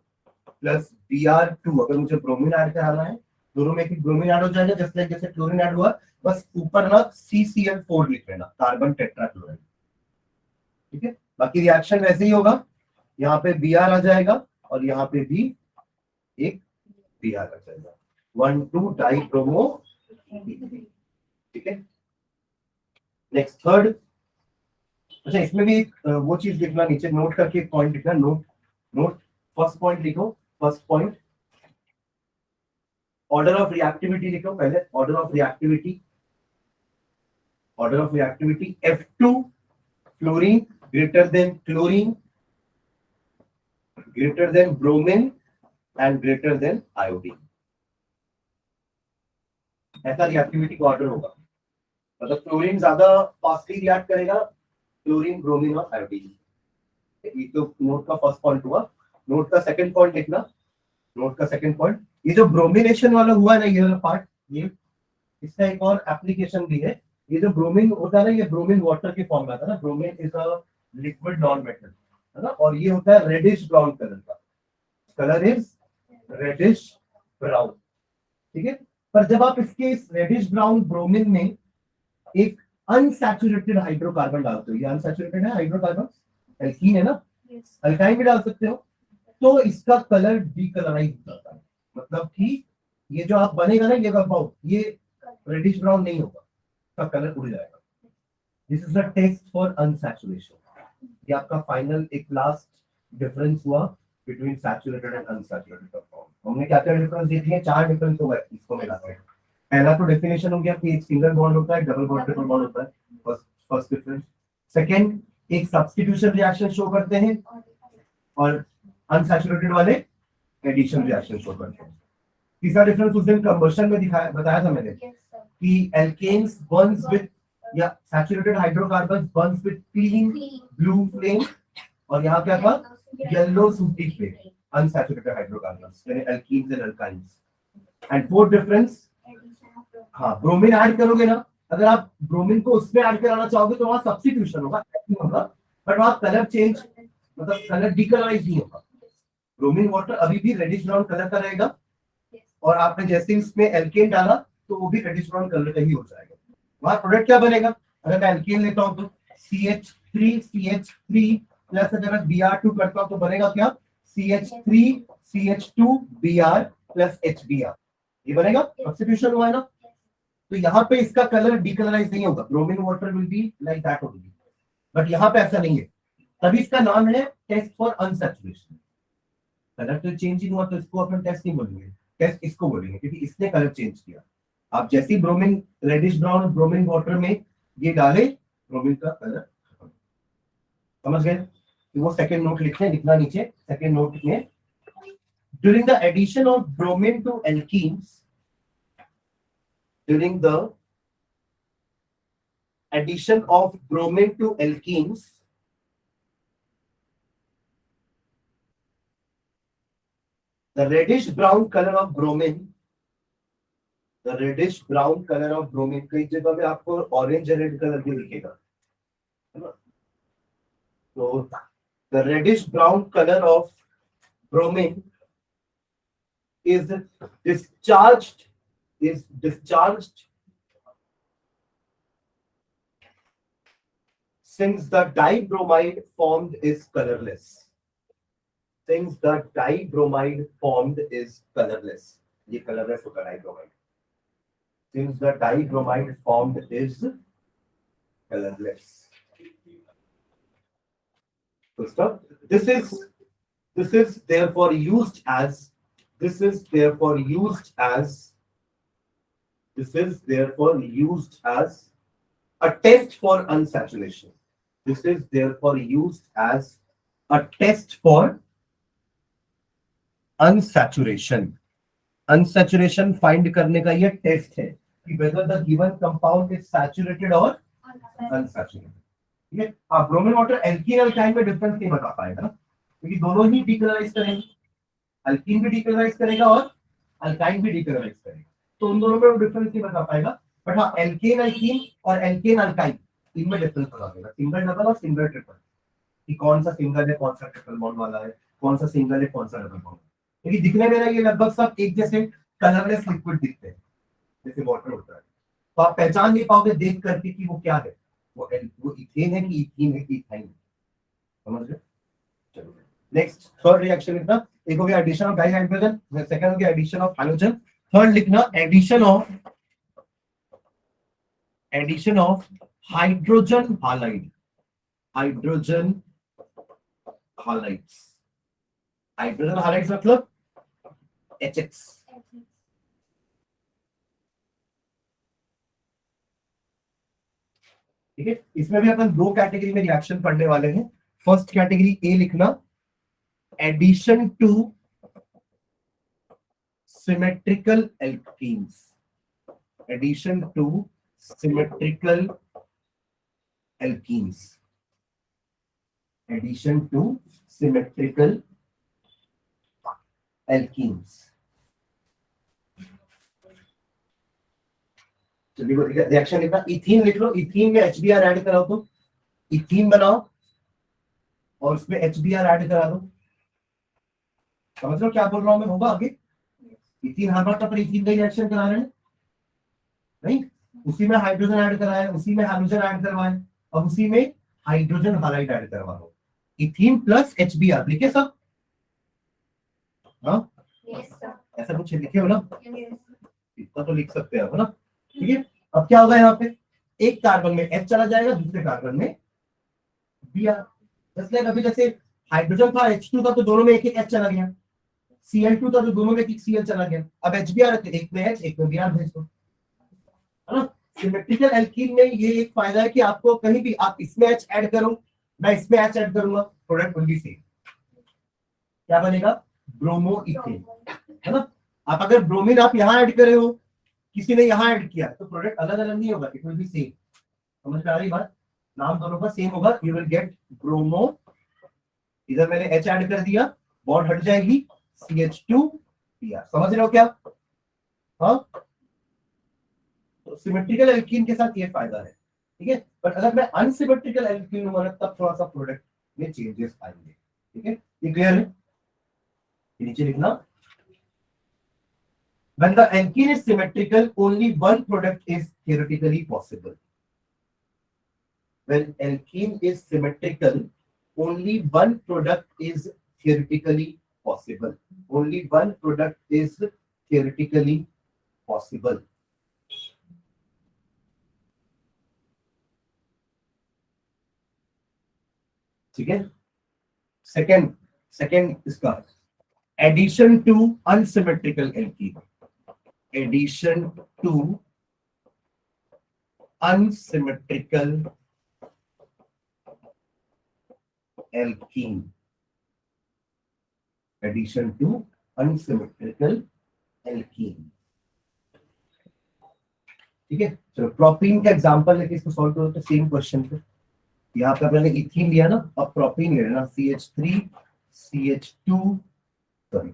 प्लस Br2, अगर मुझे ब्रोमीन ऐड कराना है, दोनों में एक ब्रोमीन ऐड हो जाएगा, जस्ट लाइक जैसे क्लोरीन ऐड हुआ, बस ऊपर ना CCl4 लिख लेना, कार्बन टेट्राक्लोराइड, ठीक है। बाकी रिएक्शन वैसे ही होगा, यहाँ पे Br आ जाएगा और यहाँ पे भी एक Br आ जाएगा, 1,2 डाइब्रोमो, ठीक है। नेक्स्ट थर्ड, अच्छा इसमें भी वो चीज लिखना, नीचे नोट करके एक पॉइंट लिखना, नोट फर्स्ट पॉइंट लिखो, first point order of reactivity लिखो पहले, order of reactivity F2 fluorine greater than chlorine greater than bromine and greater than iodine, ऐसा रिएक्टिविटी का ऑर्डर होगा, मतलब क्लोरीन ज्यादा फास्टली रिएक्ट करेगा, क्लोरीन ब्रोमीन और आयोडीन, ये तो नोट का फर्स्ट पॉइंट हुआ। नोट का सेकंड पॉइंट लिखना, नोट का सेकंड पॉइंट, ये जो ब्रोमिनेशन वाला हुआ है ना, ये वाला पार्ट, ये इसका एक और एप्लीकेशन भी है, ये जो ब्रोमीन होता है ना, ये ब्रोमीन वाटर के फॉर्म में आता है ना, bromine is a liquid non metal, है ना, और ये होता है रेडिश ब्राउन कलर का, कलर इज रेडिश ब्राउन, ठीक है। पर जब आप इसके इस रेडिश ब्राउन ब्रोमीन में एक अनसैचुरेटेड हाइड्रोकार्बन डालते हो, ये अनसैचुरेटेड है हाइड्रोकार्बन, एल्कीन है ना, Yes. अल्काइन भी डाल सकते हो, तो इसका कलर डीकलराइज हो जाता है। मतलब कि ये जो आप बनेगा ना, ये कंपाउंड, ये रेडिश ब्राउन नहीं होगा, इसका कलर उड़ जाएगा। This is the test for unsaturation. ये आपका फाइनल एक लास्ट डिफरेंस हुआ between saturated and unsaturated compound. हमने क्या क्या डिफरेंस देख लिए, 4 डिफरेंस हो गए इसको मिलाकर। पहला तो डेफिनेशन हो गया कि एक सिंगल बॉन्ड होता है, डबल बॉन्ड, ट्रिपल बॉन्ड होता है, फर्स्ट डिफरेंस। सेकंड, एक सब्स्टिट्यूशन रिएक्शन शो करते हैं और अनसैचुरेटेड वाले एडिशन रिएक्शन शो करते हैं। तीसरा डिफरेंस उस दिन कंबशन में दिखाया, बताया था मैंने Yes, sir. कि एल्केन्स बर्न्स विद या saturated hydrocarbons Burns with clean Clean. Blue flame, और यहाँ क्या था, Yes. येलो सूटी फ्लेम, अनसैचुरेटेड हाइड्रोकार्बन्स यानी alkenes and alkynes. And fourth difference, Addition of bromine. हाँ ब्रोमीन ऐड करोगे ना, अगर आप ब्रोमीन को उसमें ऐड कराना चाहोगे तो वहां सब्स्टिट्यूशन होगा, नहीं होगा, बट वहां कलर चेंज, मतलब कलर डीकलराइज नहीं होगा। ब्रोमीन वाटर अभी भी रेडिश ब्राउन कलर का रहेगा, Yes. और आपने जैसे ही उसमें एल्केन डाला तो वो भी रेडिश ब्राउन कलर का ही हो जाएगा। वहां प्रोडक्ट क्या बनेगा, अगर मैं एल्केन लेता हूं तो CH3 प्लस अगर मैं Br2 करता हूं तो बनेगा क्या, CH3CH2Br प्लस HBr, ये बनेगा, सब्स्टिट्यूशन हुआ है ना। तो यहाँ पे इसका कलर डीकलराइज नहीं होगा, bromine water will be like that only, but यहाँ पे ऐसा नहीं है, तभी इसका नाम है टेस्ट फॉर अनसैचुरेशन। कलर तो चेंज ही हुआ तो इसको अपन टेस्ट नहीं बोलेंगे, टेस्ट इसको बोलेंगे, क्योंकि इसने कलर चेंज किया। आप जैसे ही bromine reddish brown bromine water में ये डाले, ब्रोमीन का कलर खत्म। समझ गए, तो वो सेकंड नोट लिखते हैं, लिखना नीचे सेकंड नोट में, during the addition of bromine to alkenes, during the addition of bromine to alkenes, the reddish brown color of bromine, the reddish brown color of bromine, कई जगह पे आपको ऑरेंज रेड कलर भी दिखेगा, है ना। तो the reddish brown color of bromine is discharged since the dibromide formed is colorless. Since the dibromide formed is colorless. ये colorless होगा dibromide. Since the dibromide formed is colorless. So stop. This is therefore used as a test for unsaturation. This is therefore used as a test for unsaturation. Unsaturation find करने का ये test है कि whether the given compound is saturated or unsaturated. ठीक है, आप bromine water alkene alkyne में difference नहीं बता पाएगा, क्योंकि दोनों ही डीकलराइज करेंगे, अल्कीन भी डीकलराइज करेगा और अल्काइन भी डीकलराइज करेगा, तो उन दोनों में वो डिफरेंस नहीं बता पाएगा। बट हाँ, एल्केन अल्कीन और एल्केन अल्काइन इनमें डिफरेंस बता देगा, सिंगल डबल और सिंगल ट्रिपल, कि कौन सा सिंगल है कौन सा ट्रिपल बॉन्ड वाला है, कौन सा सिंगल है कौन सा डबल बॉन्ड। क्योंकि दिखने में ना ये लगभग सब एक जैसे कलरलेस लिक्विड दिखते हैं, जैसे वाटर होता है, तो आप पहचान नहीं पाओगे देख करके कि वो क्या है, वो इथेन है कि इथीन है कि इथाइन है। समझ गए, चलो नेक्स्ट थर्ड रिएक्शन लिखना, एक हो गया addition of dihydrogen, second हो गया एडिशन ऑफ हाइड्रोजन, थर्ड लिखना addition of hydrogen halide, hydrogen halides, hydrogen halides मतलब HX। ठीक है, इसमें भी अपन दो कैटेगरी में रिएक्शन पढ़ने वाले हैं। फर्स्ट कैटेगरी ए लिखना, addition to symmetrical alkenes, addition to symmetrical alkenes, addition to symmetrical alkenes. चलिए रिएक्शन लिखना, इथीन लिख लो, इथीन में HBr ऐड कराओ तो इथीन बनाओ और उसमें HBr ऐड करा दो, समझ लो क्या बोल रहा हूं मैं, होगा आगे। इथीन हर बार तो इथीन का रिएक्शन करा रहे हैं नहीं, उसी में हाइड्रोजन ऐड कराया, उसी में हाइड्रोजन ऐड करवाए, अब उसी में हाइड्रोजन हाइलाइट ऐड करवा लो, इथीन प्लस HBr लिखे सब। हाँ Yes, sir. ऐसा कुछ लिखे हो ना, Yes. इतना तो लिख सकते हैं ना, ठीक है। अब क्या होगा यहाँ पे, एक कार्बन में H चला जाएगा, दूसरे कार्बन में Br। जैसे अभी जैसे हाइड्रोजन था H2 था तो दोनों में एक एक H चला गया, Cl2 था तो दोनों में एक एक Cl चला गया, अब HBr है तो एक में H एक में Br भेज दो, है ना। सिमेट्रिकल एल्कीन में ये एक फायदा है कि आपको कहीं भी आप इसमें H ऐड करो, मैं इसमें H ऐड करूंगा, प्रोडक्ट विल बी सेम। क्या बनेगा, ब्रोमो इथेन, है ना। आप अगर ब्रोमीन आप यहाँ ऐड करे हो, किसी ने यहाँ ऐड किया, तो प्रोडक्ट अलग अलग नहीं होगा, इट विल बी सेम। समझ में आ रही बात, नाम दोनों का सेम होगा, यू विल गेट ब्रोमो, इधर मैंने H ऐड कर दिया, बॉन्ड हट जाएगी, CH2Br। समझ रहे हो क्या, हाँ। तो सिमेट्रिकल एल्कीन के साथ ये फायदा है, ठीक है। बट अगर मैं अनसिमेट्रिकल एल्कीन हूं तब थोड़ा सा प्रोडक्ट में चेंजेस आएंगे, ठीक है। ये क्लियर है, नीचे लिखना। When the alkene is symmetrical, only one product is theoretically possible. When alkene is symmetrical, only one product is theoretically possible. Only one product is theoretically possible. ठीक है। सेकेंड इसका addition to unsymmetrical alkene, addition to unsymmetrical alkene, addition to unsymmetrical alkene, ठीक है। चलो propene का example लेके इसको solve करो, तो सेम क्वेश्चन पे यहाँ पे अपने इथीन लिया ना, अब प्रोपीन ले लेना, CH3 CH2 sorry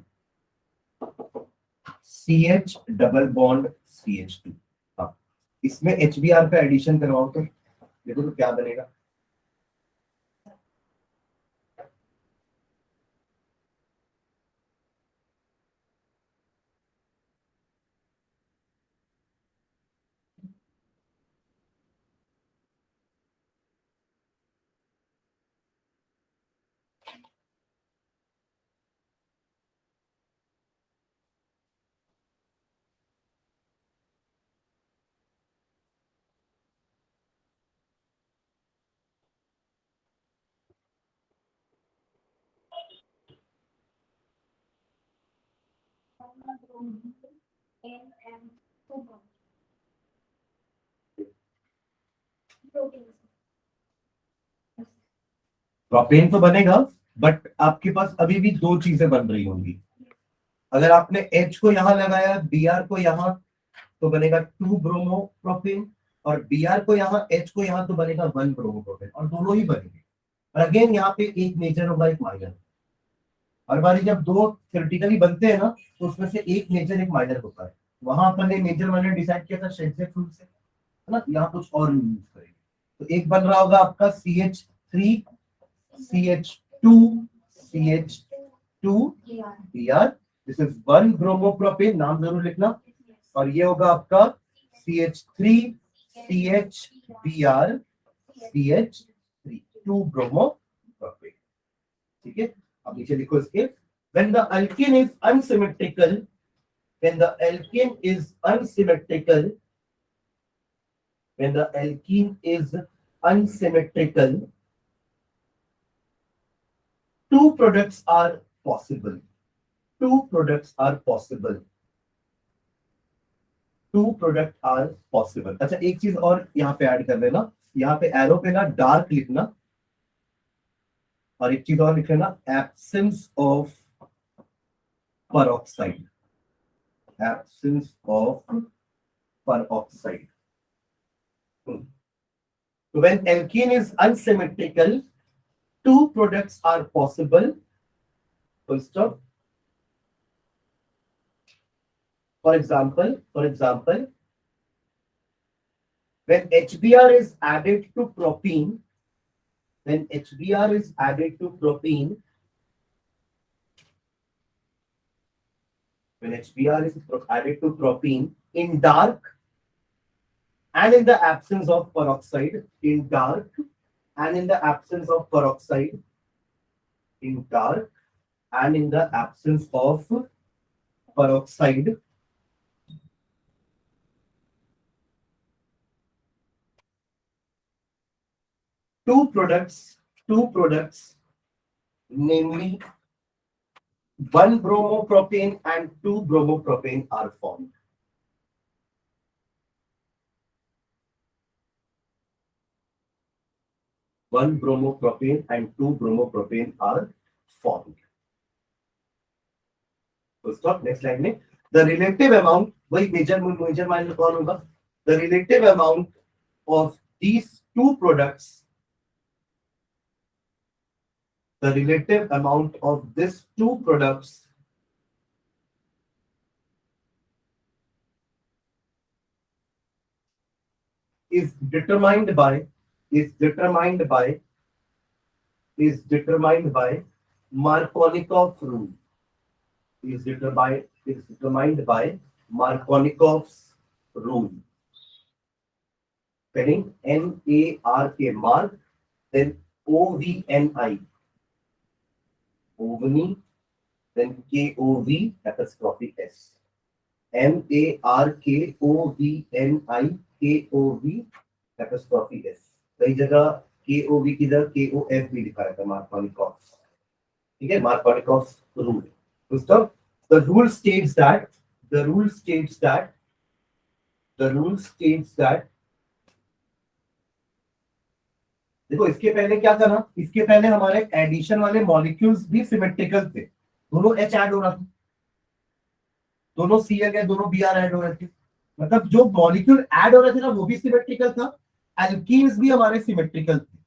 CH double bond CH2, हाँ इसमें HBr का एडिशन करवाओ तो देखो तो क्या बनेगा। प्रोपेन तो बनेगा, बट आपके पास अभी भी दो चीजें बन रही होंगी। अगर आपने H को यहाँ लगाया, Br को यहाँ, तो बनेगा 2 ब्रोमो प्रोपेन, और Br को यहाँ H को यहाँ तो बनेगा 1 ब्रोमो प्रोपेन, और दोनों ही बनेंगे। और अगेन यहाँ पे एक मेजर होगा एक माइनर, हर बार जब दो थ्योरेटिकली बनते हैं ना तो उसमें से एक मेजर एक माइनर होता है। वहां अपन ने मेजर माइनर डिसाइड किया था शेडजेक रूल से, है ना, यहाँ कुछ और यूज करेंगे। तो एक बन रहा होगा आपका CH3 CH2 CH2 Br, this is 1 bromopropane, नाम जरूर लिखना। और ये होगा आपका CH3 CHBr CH3 2 ब्रोमोप्रोपेन, ठीक है। अब नीचे लिखो इसके, when the alkene is unsymmetrical, when the alkene is unsymmetrical, when the alkene is unsymmetrical, two products are possible, two products are possible, two products are possible। अच्छा एक चीज और यहाँ पे ऐड कर देना, यहाँ पे एरो पे ना डार्क लिखना, और एक चीज और लिख लेना, absence of peroxide, absence of peroxide। So when alkene is unsymmetrical, two products are possible, full stop। For example, when HBr is added to propene, when HBr is added to propene, when HBr is added to propene in dark and in the absence of peroxide, in dark and in the absence of peroxide, in dark and in the absence of peroxide, two products, namely 1 bromopropane and 2 bromopropane are formed. One bromopropane and 2 bromopropane are formed. तो stop. Next slide में the relative amount, वही major minor कौन होगा? The relative amount of these two products, the relative amount of these two products is determined by Markovnikov rule. Is determined by Markovnikov's rule. Spelling M-A-R-K, Mark, then O-V-N-I, ovni, then K-O-V apostrophe S. M-A-R-K-O-V-N-I, K-O-V apostrophe S. कई जगह K-O-V की जगह K-O-F भी लिखा रहता है Markovnikov. ठीक है, Markovnikov's rule. So the rule states that देखो इसके पहले क्या था ना, इसके पहले हमारे एडिशन वाले मॉलिक्यूल्स भी सिमेट्रिकल थे, दोनों H ऐड हो रहा था, दोनों Cl गए, दोनों Br ऐड हो रहे थे, मतलब जो मॉलिक्यूल ऐड हो रहे थे ना वो भी सिमेट्रिकल था, एल्कीन्स भी हमारे सिमेट्रिकल थे,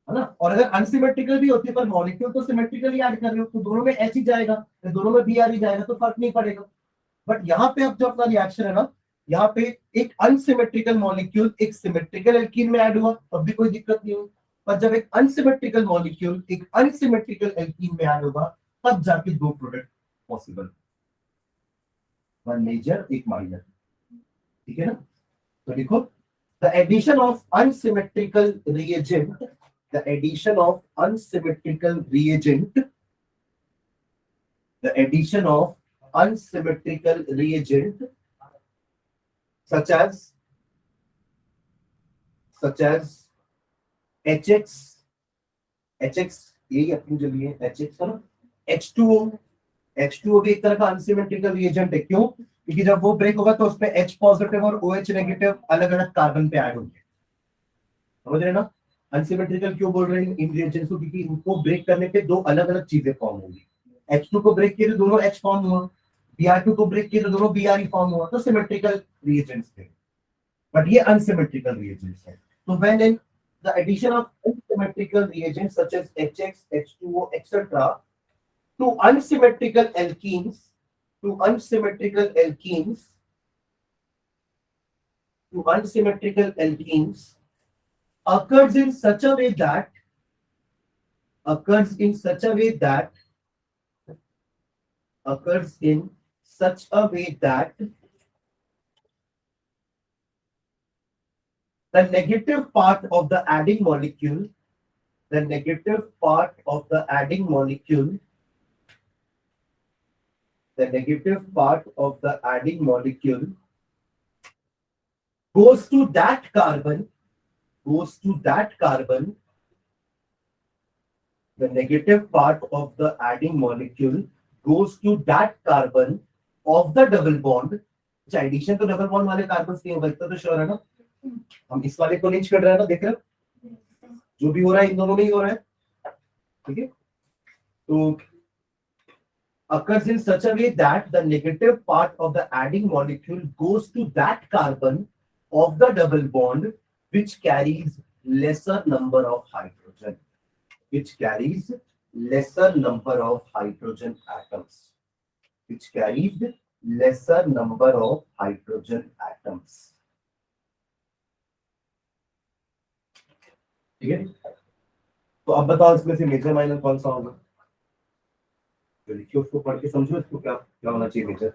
है ना। और अगर अनसिमेट्रिकल भी होती है पर मॉलिक्यूल तो सिमेट्रिकली ऐड कर रहे हो तो दोनों में H ही जाएगा, तो दोनों में Br ही जाएगा, तो फर्क नहीं पड़ेगा। बट यहाँ पे अब जो अपना रिएक्शन है ना, यहाँ पे एक अनसिमेट्रिकल मॉलिक्यूल एक सिमेट्रिकल एल्कीन में ऐड हुआ तब भी कोई दिक्कत नहीं हुई, पर जब एक अनसिमेट्रिकल मॉलिक्यूल एक अनसिमेट्रिकल एल्कीन में ऐड होगा तब जाके दो प्रोडक्ट पॉसिबल, वन मेजर एक माइनर, ठीक है ना। तो देखो the addition of unsymmetrical reagent, the addition of unsymmetrical reagent, such as HX यही अपनी जो लिए HX का ना, H2O भी एक तरह का अनसिमेट्रिकल रिएजेंट है। क्यों? क्योंकि जब वो ब्रेक होगा तो उसमें H पॉजिटिव और OH नेगेटिव अलग अलग कार्बन पे ऐड होंगे, समझ रहे ना। अनसिमेट्रिकल क्यों बोल रहे हैं इन रिएजेंट्स को? क्योंकि इनको ब्रेक करने पे दो अलग अलग चीजें फॉर्म होंगी। H2 को ब्रेक किए तो दोनों H फॉर्म हुआ, Br2 को ब्रेक किए तो दोनों Br फॉर्म हुआ, तो सिमेट्रिकल रिएजेंट्स थे। बट ये अनसिमेट्रिकल रिएजेंट्स है। तो when in the addition of unsymmetrical reagents such as HX, H2O etc. to unsymmetrical alkenes occurs in such a way that the negative part of the adding molecule goes to that carbon, the negative part of the adding molecule goes to that carbon of the double bond. अच्छा addition तो double bond वाले carbon नहीं होगा, इतना तो sure है ना। हम इस वाले को नहीं कर रहे हैं ना, देख रहे हो जो भी हो रहा है इन दोनों में ही हो रहा है, ठीक है। तो occurs in such a way that the negative part of the adding molecule goes to that carbon of the double bond which carries lesser number of hydrogen, atoms, ठीक है। तो अब बताओ इसमें से मेजर माइनर कौन सा होगा? तो लिखिए, उसको पढ़ के समझो इसको क्या क्या होना चाहिए major.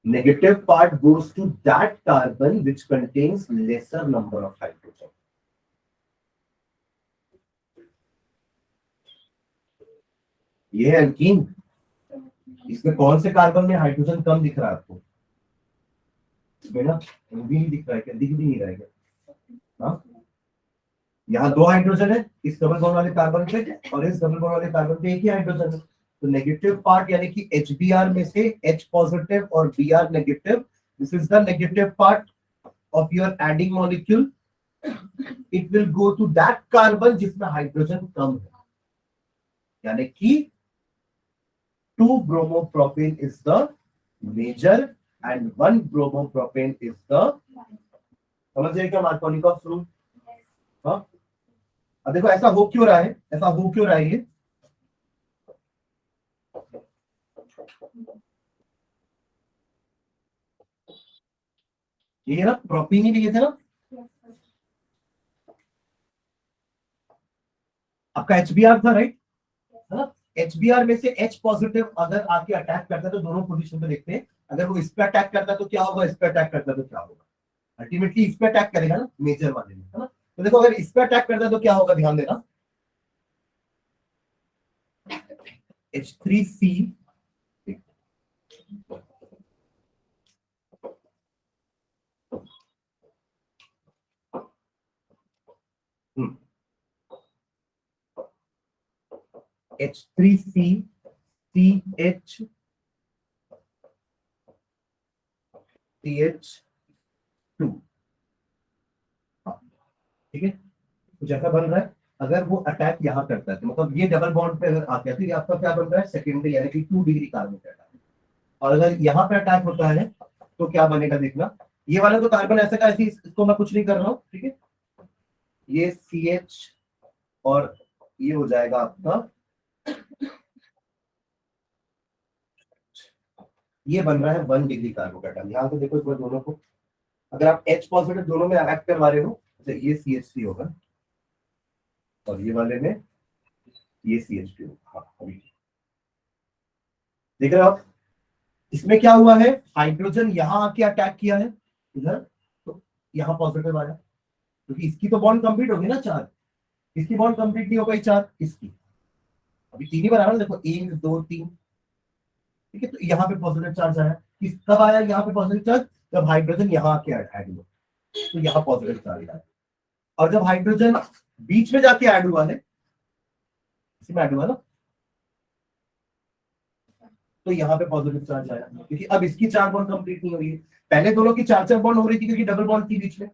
Negative part goes to that carbon which contains lesser number of hydrogen. ये है एल्कीन। इसमें कौन से कार्बन में हाइड्रोजन कम दिख रहा है आपको? इसमें ना वो भी नहीं दिख रहा है क्या? दिख भी नहीं रहा है क्या? हाँ, यहाँ 2 हाइड्रोजन है इस डबल बॉन्ड वाले कार्बन पे, और इस डबल बॉन्ड वाले कार्बन पे एक ही हाइड्रोजन है। तो नेगेटिव पार्ट यानी कि HBr में से H पॉजिटिव और Br negative, this is the negative part of your adding molecule. It will go to that carbon जिसमें हाइड्रोजन कम है, यानी कि 2-bromopropane is the major and 1-bromopropane is the, समझ गए क्या मार्कोनिकॉफ रूल? हाँ, अब देखो ऐसा हो क्यों रहा है, ऐसा हो क्यों रहा है ये ना प्रोपीन ही लिए थे ना आपका HBr था, राइट? है ना? HBr में से H पॉजिटिव अगर आके अटैक करता है तो दोनों पोजीशन पे देखते हैं, अगर वो इस पे अटैक करता है तो क्या होगा, इस पे अटैक करता है तो क्या होगा? अल्टीमेटली इस पे अटैक करेगा ना, मेजर वाले में, है ना? तो देखो अगर इस पे अटैक करता है तो क्या होगा, ध्यान देना। H3C H3C CH CH2, ठीक है? कुछ ऐसा बन रहा है। अगर वो अटैक यहाँ करता है तो मतलब ये डबल बॉन्ड पे अगर आ गया तो ये आपका क्या बन रहा है, सेकेंडरी यानी कि 2 डिग्री कार्बन का अटैक। और अगर यहाँ पे अटैक होता है तो क्या बनेगा देखना। ये वाला तो कार्बन ऐसे का ऐसे, इसको मैं कुछ नहीं कर रहा हूँ, ठीक है? ये CH और ये हो जाएगा आपका, ये बन रहा है 1 डिग्री कार्बोकेटन। यहाँ पे देखो इस बार दोनों को, अगर आप H पॉजिटिव दोनों में अटैक करवा रहे हो तो ये CH3 होगा और ये वाले में ये CH2 होगा। हाँ, अभी देख रहे हो आप, इसमें क्या हुआ है, हाइड्रोजन यहाँ आके अटैक किया है इधर, तो यहाँ पॉजिटिव आया, क्योंकि इसकी तो बॉन्ड कंप्लीट होगी ना, चार। इसकी बॉन्ड कंप्लीट नहीं हो गई, चार इसकी, अभी 3 ही बना रहा, देखो 1 2 3, ठीक है? तो यहाँ पे पॉजिटिव चार्ज आया, किस कब आया यहाँ पे पॉजिटिव चार्ज, जब हाइड्रोजन यहाँ आके ऐड हुआ, तो यहाँ पॉजिटिव चार्ज आया। और जब हाइड्रोजन बीच में जाके ऐड हुआ है, इसी में ऐड हुआ ना, तो यहाँ पे पॉजिटिव चार्ज आया, क्योंकि अब इसकी 4 बॉन्ड कंप्लीट नहीं हो रही है। पहले दोनों की 4 बॉन्ड हो रही थी क्योंकि डबल बॉन्ड थी बीच में,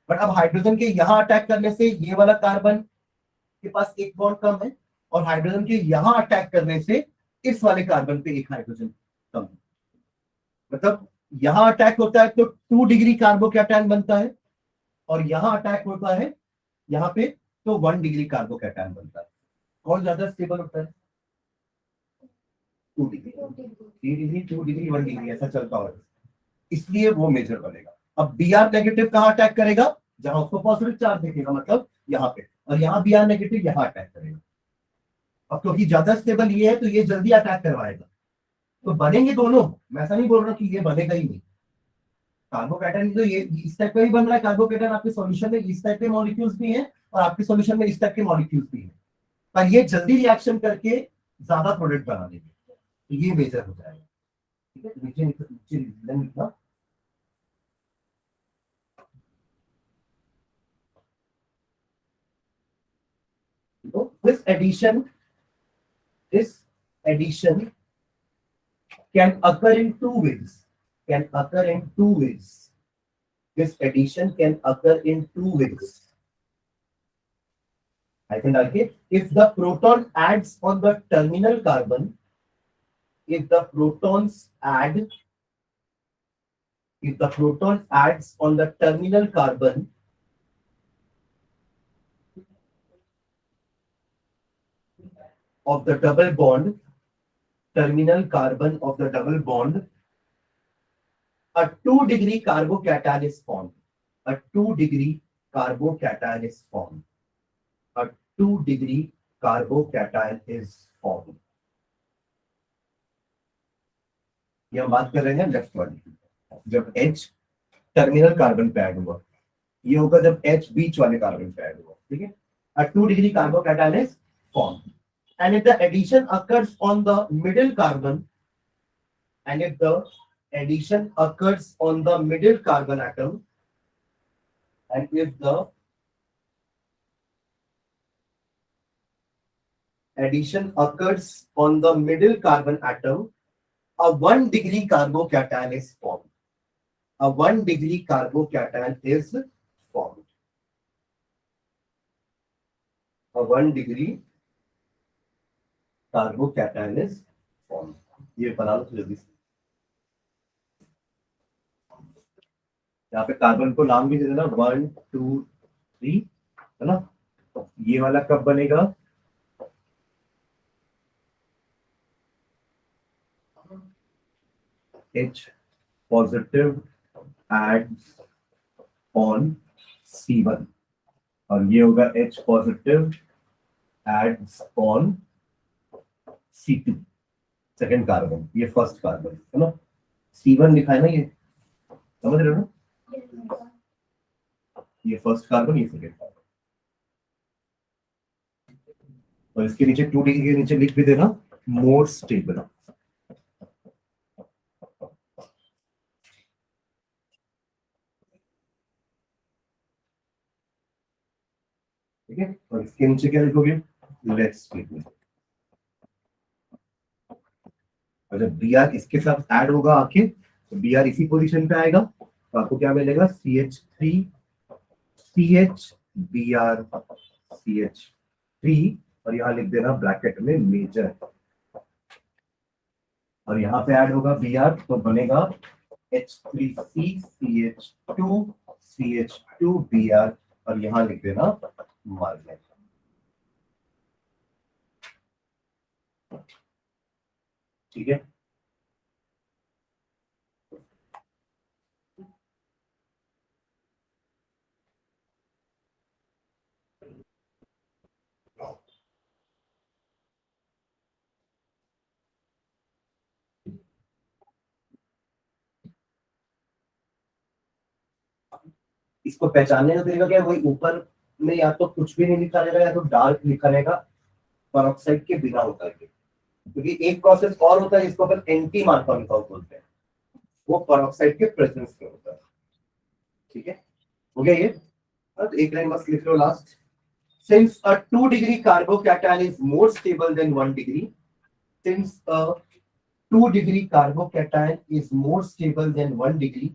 बट अब हाइड्रोजन के यहाँ अटैक करने से ये वाला कार्बन के पास एक बॉन्ड कम है, और हाइड्रोजन के यहाँ अटैक करने से इस वाले कार्बन पे एक हाइड्रोजन कम है। मतलब यहाँ अटैक होता है तो 2 डिग्री कार्बोकैटायन बनता है, और यहाँ अटैक होता है यहाँ पे तो 1 डिग्री कार्बोकैटायन बनता है। कौन ज्यादा स्टेबल होता है? 2 डिग्री, 3 डिग्री, 2 डिग्री, 1 डिग्री, ऐसा चलता है, इसलिए वो मेजर बनेगा। अब Br नेगेटिव कहाँ अटैक करेगा, जहां उसको पॉजिटिव चार्ज दिखेगा, मतलब यहाँ पे, और यहाँ Br नेगेटिव यहाँ अटैक करेगा। अब क्योंकि ज्यादा स्टेबल ये है तो ये जल्दी अटैक करवाएगा, तो बनेंगे दोनों। मैं ऐसा नहीं बोल रहा कि ये बनेगा ही नहीं, कार्बोकैटायन तो ये इस टाइप का ही बन रहा है। कार्बोकैटायन आपके सॉल्यूशन में इस टाइप के मॉलिक्यूल्स भी हैं और आपके सॉल्यूशन में इस टाइप के मॉलिक्यूल्स भी हैं, पर ये जल्दी रिएक्शन करके ज्यादा प्रोडक्ट बना देंगे, तो ये मेजर हो जाएगा, ठीक है? नीचे नीचे लिखना। तो this addition can occur in two ways. Can occur in two ways. This addition can occur in two ways. I can argue if the proton adds on the terminal carbon, if the proton adds on the terminal carbon of the double bond, terminal carbon of the double bond, a 2 degree carbocation is formed. A 2 degree carbocation is formed. A 2 degree carbocation is formed. ये हम बात कर रहे हैं left वाली की। जब H terminal carbon पे ऐड हुआ, ये होगा जब H बीच वाले कार्बन पे ऐड हुआ, ठीक है। A 2 degree carbocation is formed, and if the addition occurs on the middle carbon, and if the addition occurs on the middle carbon atom, and if the addition occurs on the middle carbon atom, a 1 degree carbocation is formed. A 1 degree carbocation is formed. A 1 degree carbocation is formed. ये बना लो जल्दी से। यहाँ पे carbon को नाम भी दे देना 1 2 3, है ना। ये वाला कब बनेगा? H positive adds on C1 और ये होगा H positive adds on C2, second carbon, ये फर्स्ट कार्बन, है ना। C1 लिखा है ना, ये समझ रहे हो ना, ये फर्स्ट कार्बन, ये सेकेंड कार्बन। और इसके नीचे 2 डिग्री के नीचे लिख भी देना मोर स्टेबल। ठीक है, और इसके नीचे क्या लिखोगे? Less stable. और जब Br इसके साथ ऐड होगा आके, तो Br इसी पोजीशन पे आएगा, तो आपको क्या मिलेगा? CH3 CH Br CH3, और यहाँ लिख देना ब्रैकेट में मेजर, और यहाँ पे ऐड होगा Br, तो बनेगा H3C CH2 CH2 Br, और यहाँ लिख देना मार्जिन। ठीक है, इसको पहचानने का तरीका क्या है? वही ऊपर में या तो कुछ भी नहीं लिखा रहेगा या तो डार्क लिखा रहेगा, पेरोक्साइड के बिना होता है। क्योंकि एक प्रोसेस और होता है जिसको अपन एंटी मार्कोनिक बोलते हैं, वो पेरोक्साइड के प्रेजेंस में होता है। ठीक है, हो गया ये। तो एक लाइन बस लिख लो last. Since a 2 degree carbocation is more stable than 1 degree, since a 2 degree carbocation is more stable than 1 degree,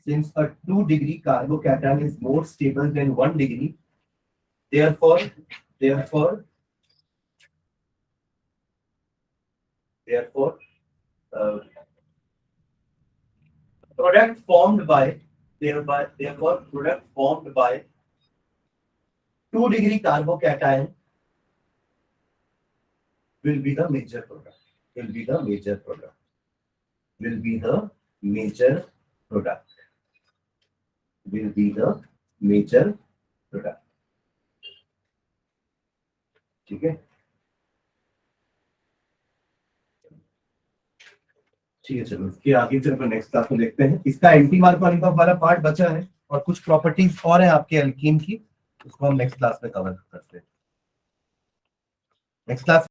since a 2 degree carbocation is more stable than 1 degree, therefore product formed by 2 degree carbocation will be the major product. Will be the major product. Will be the major product. Will be the major product. ठीक है, ठीक है, चलो इसके आगे फिर अपन next class में देखते हैं। इसका एंटी मार्कोनिक वाला पार्ट बचा है और कुछ प्रॉपर्टीज और है आपके एल्कीन की, उसको हम नेक्स्ट क्लास में कवर करते हैं। Next class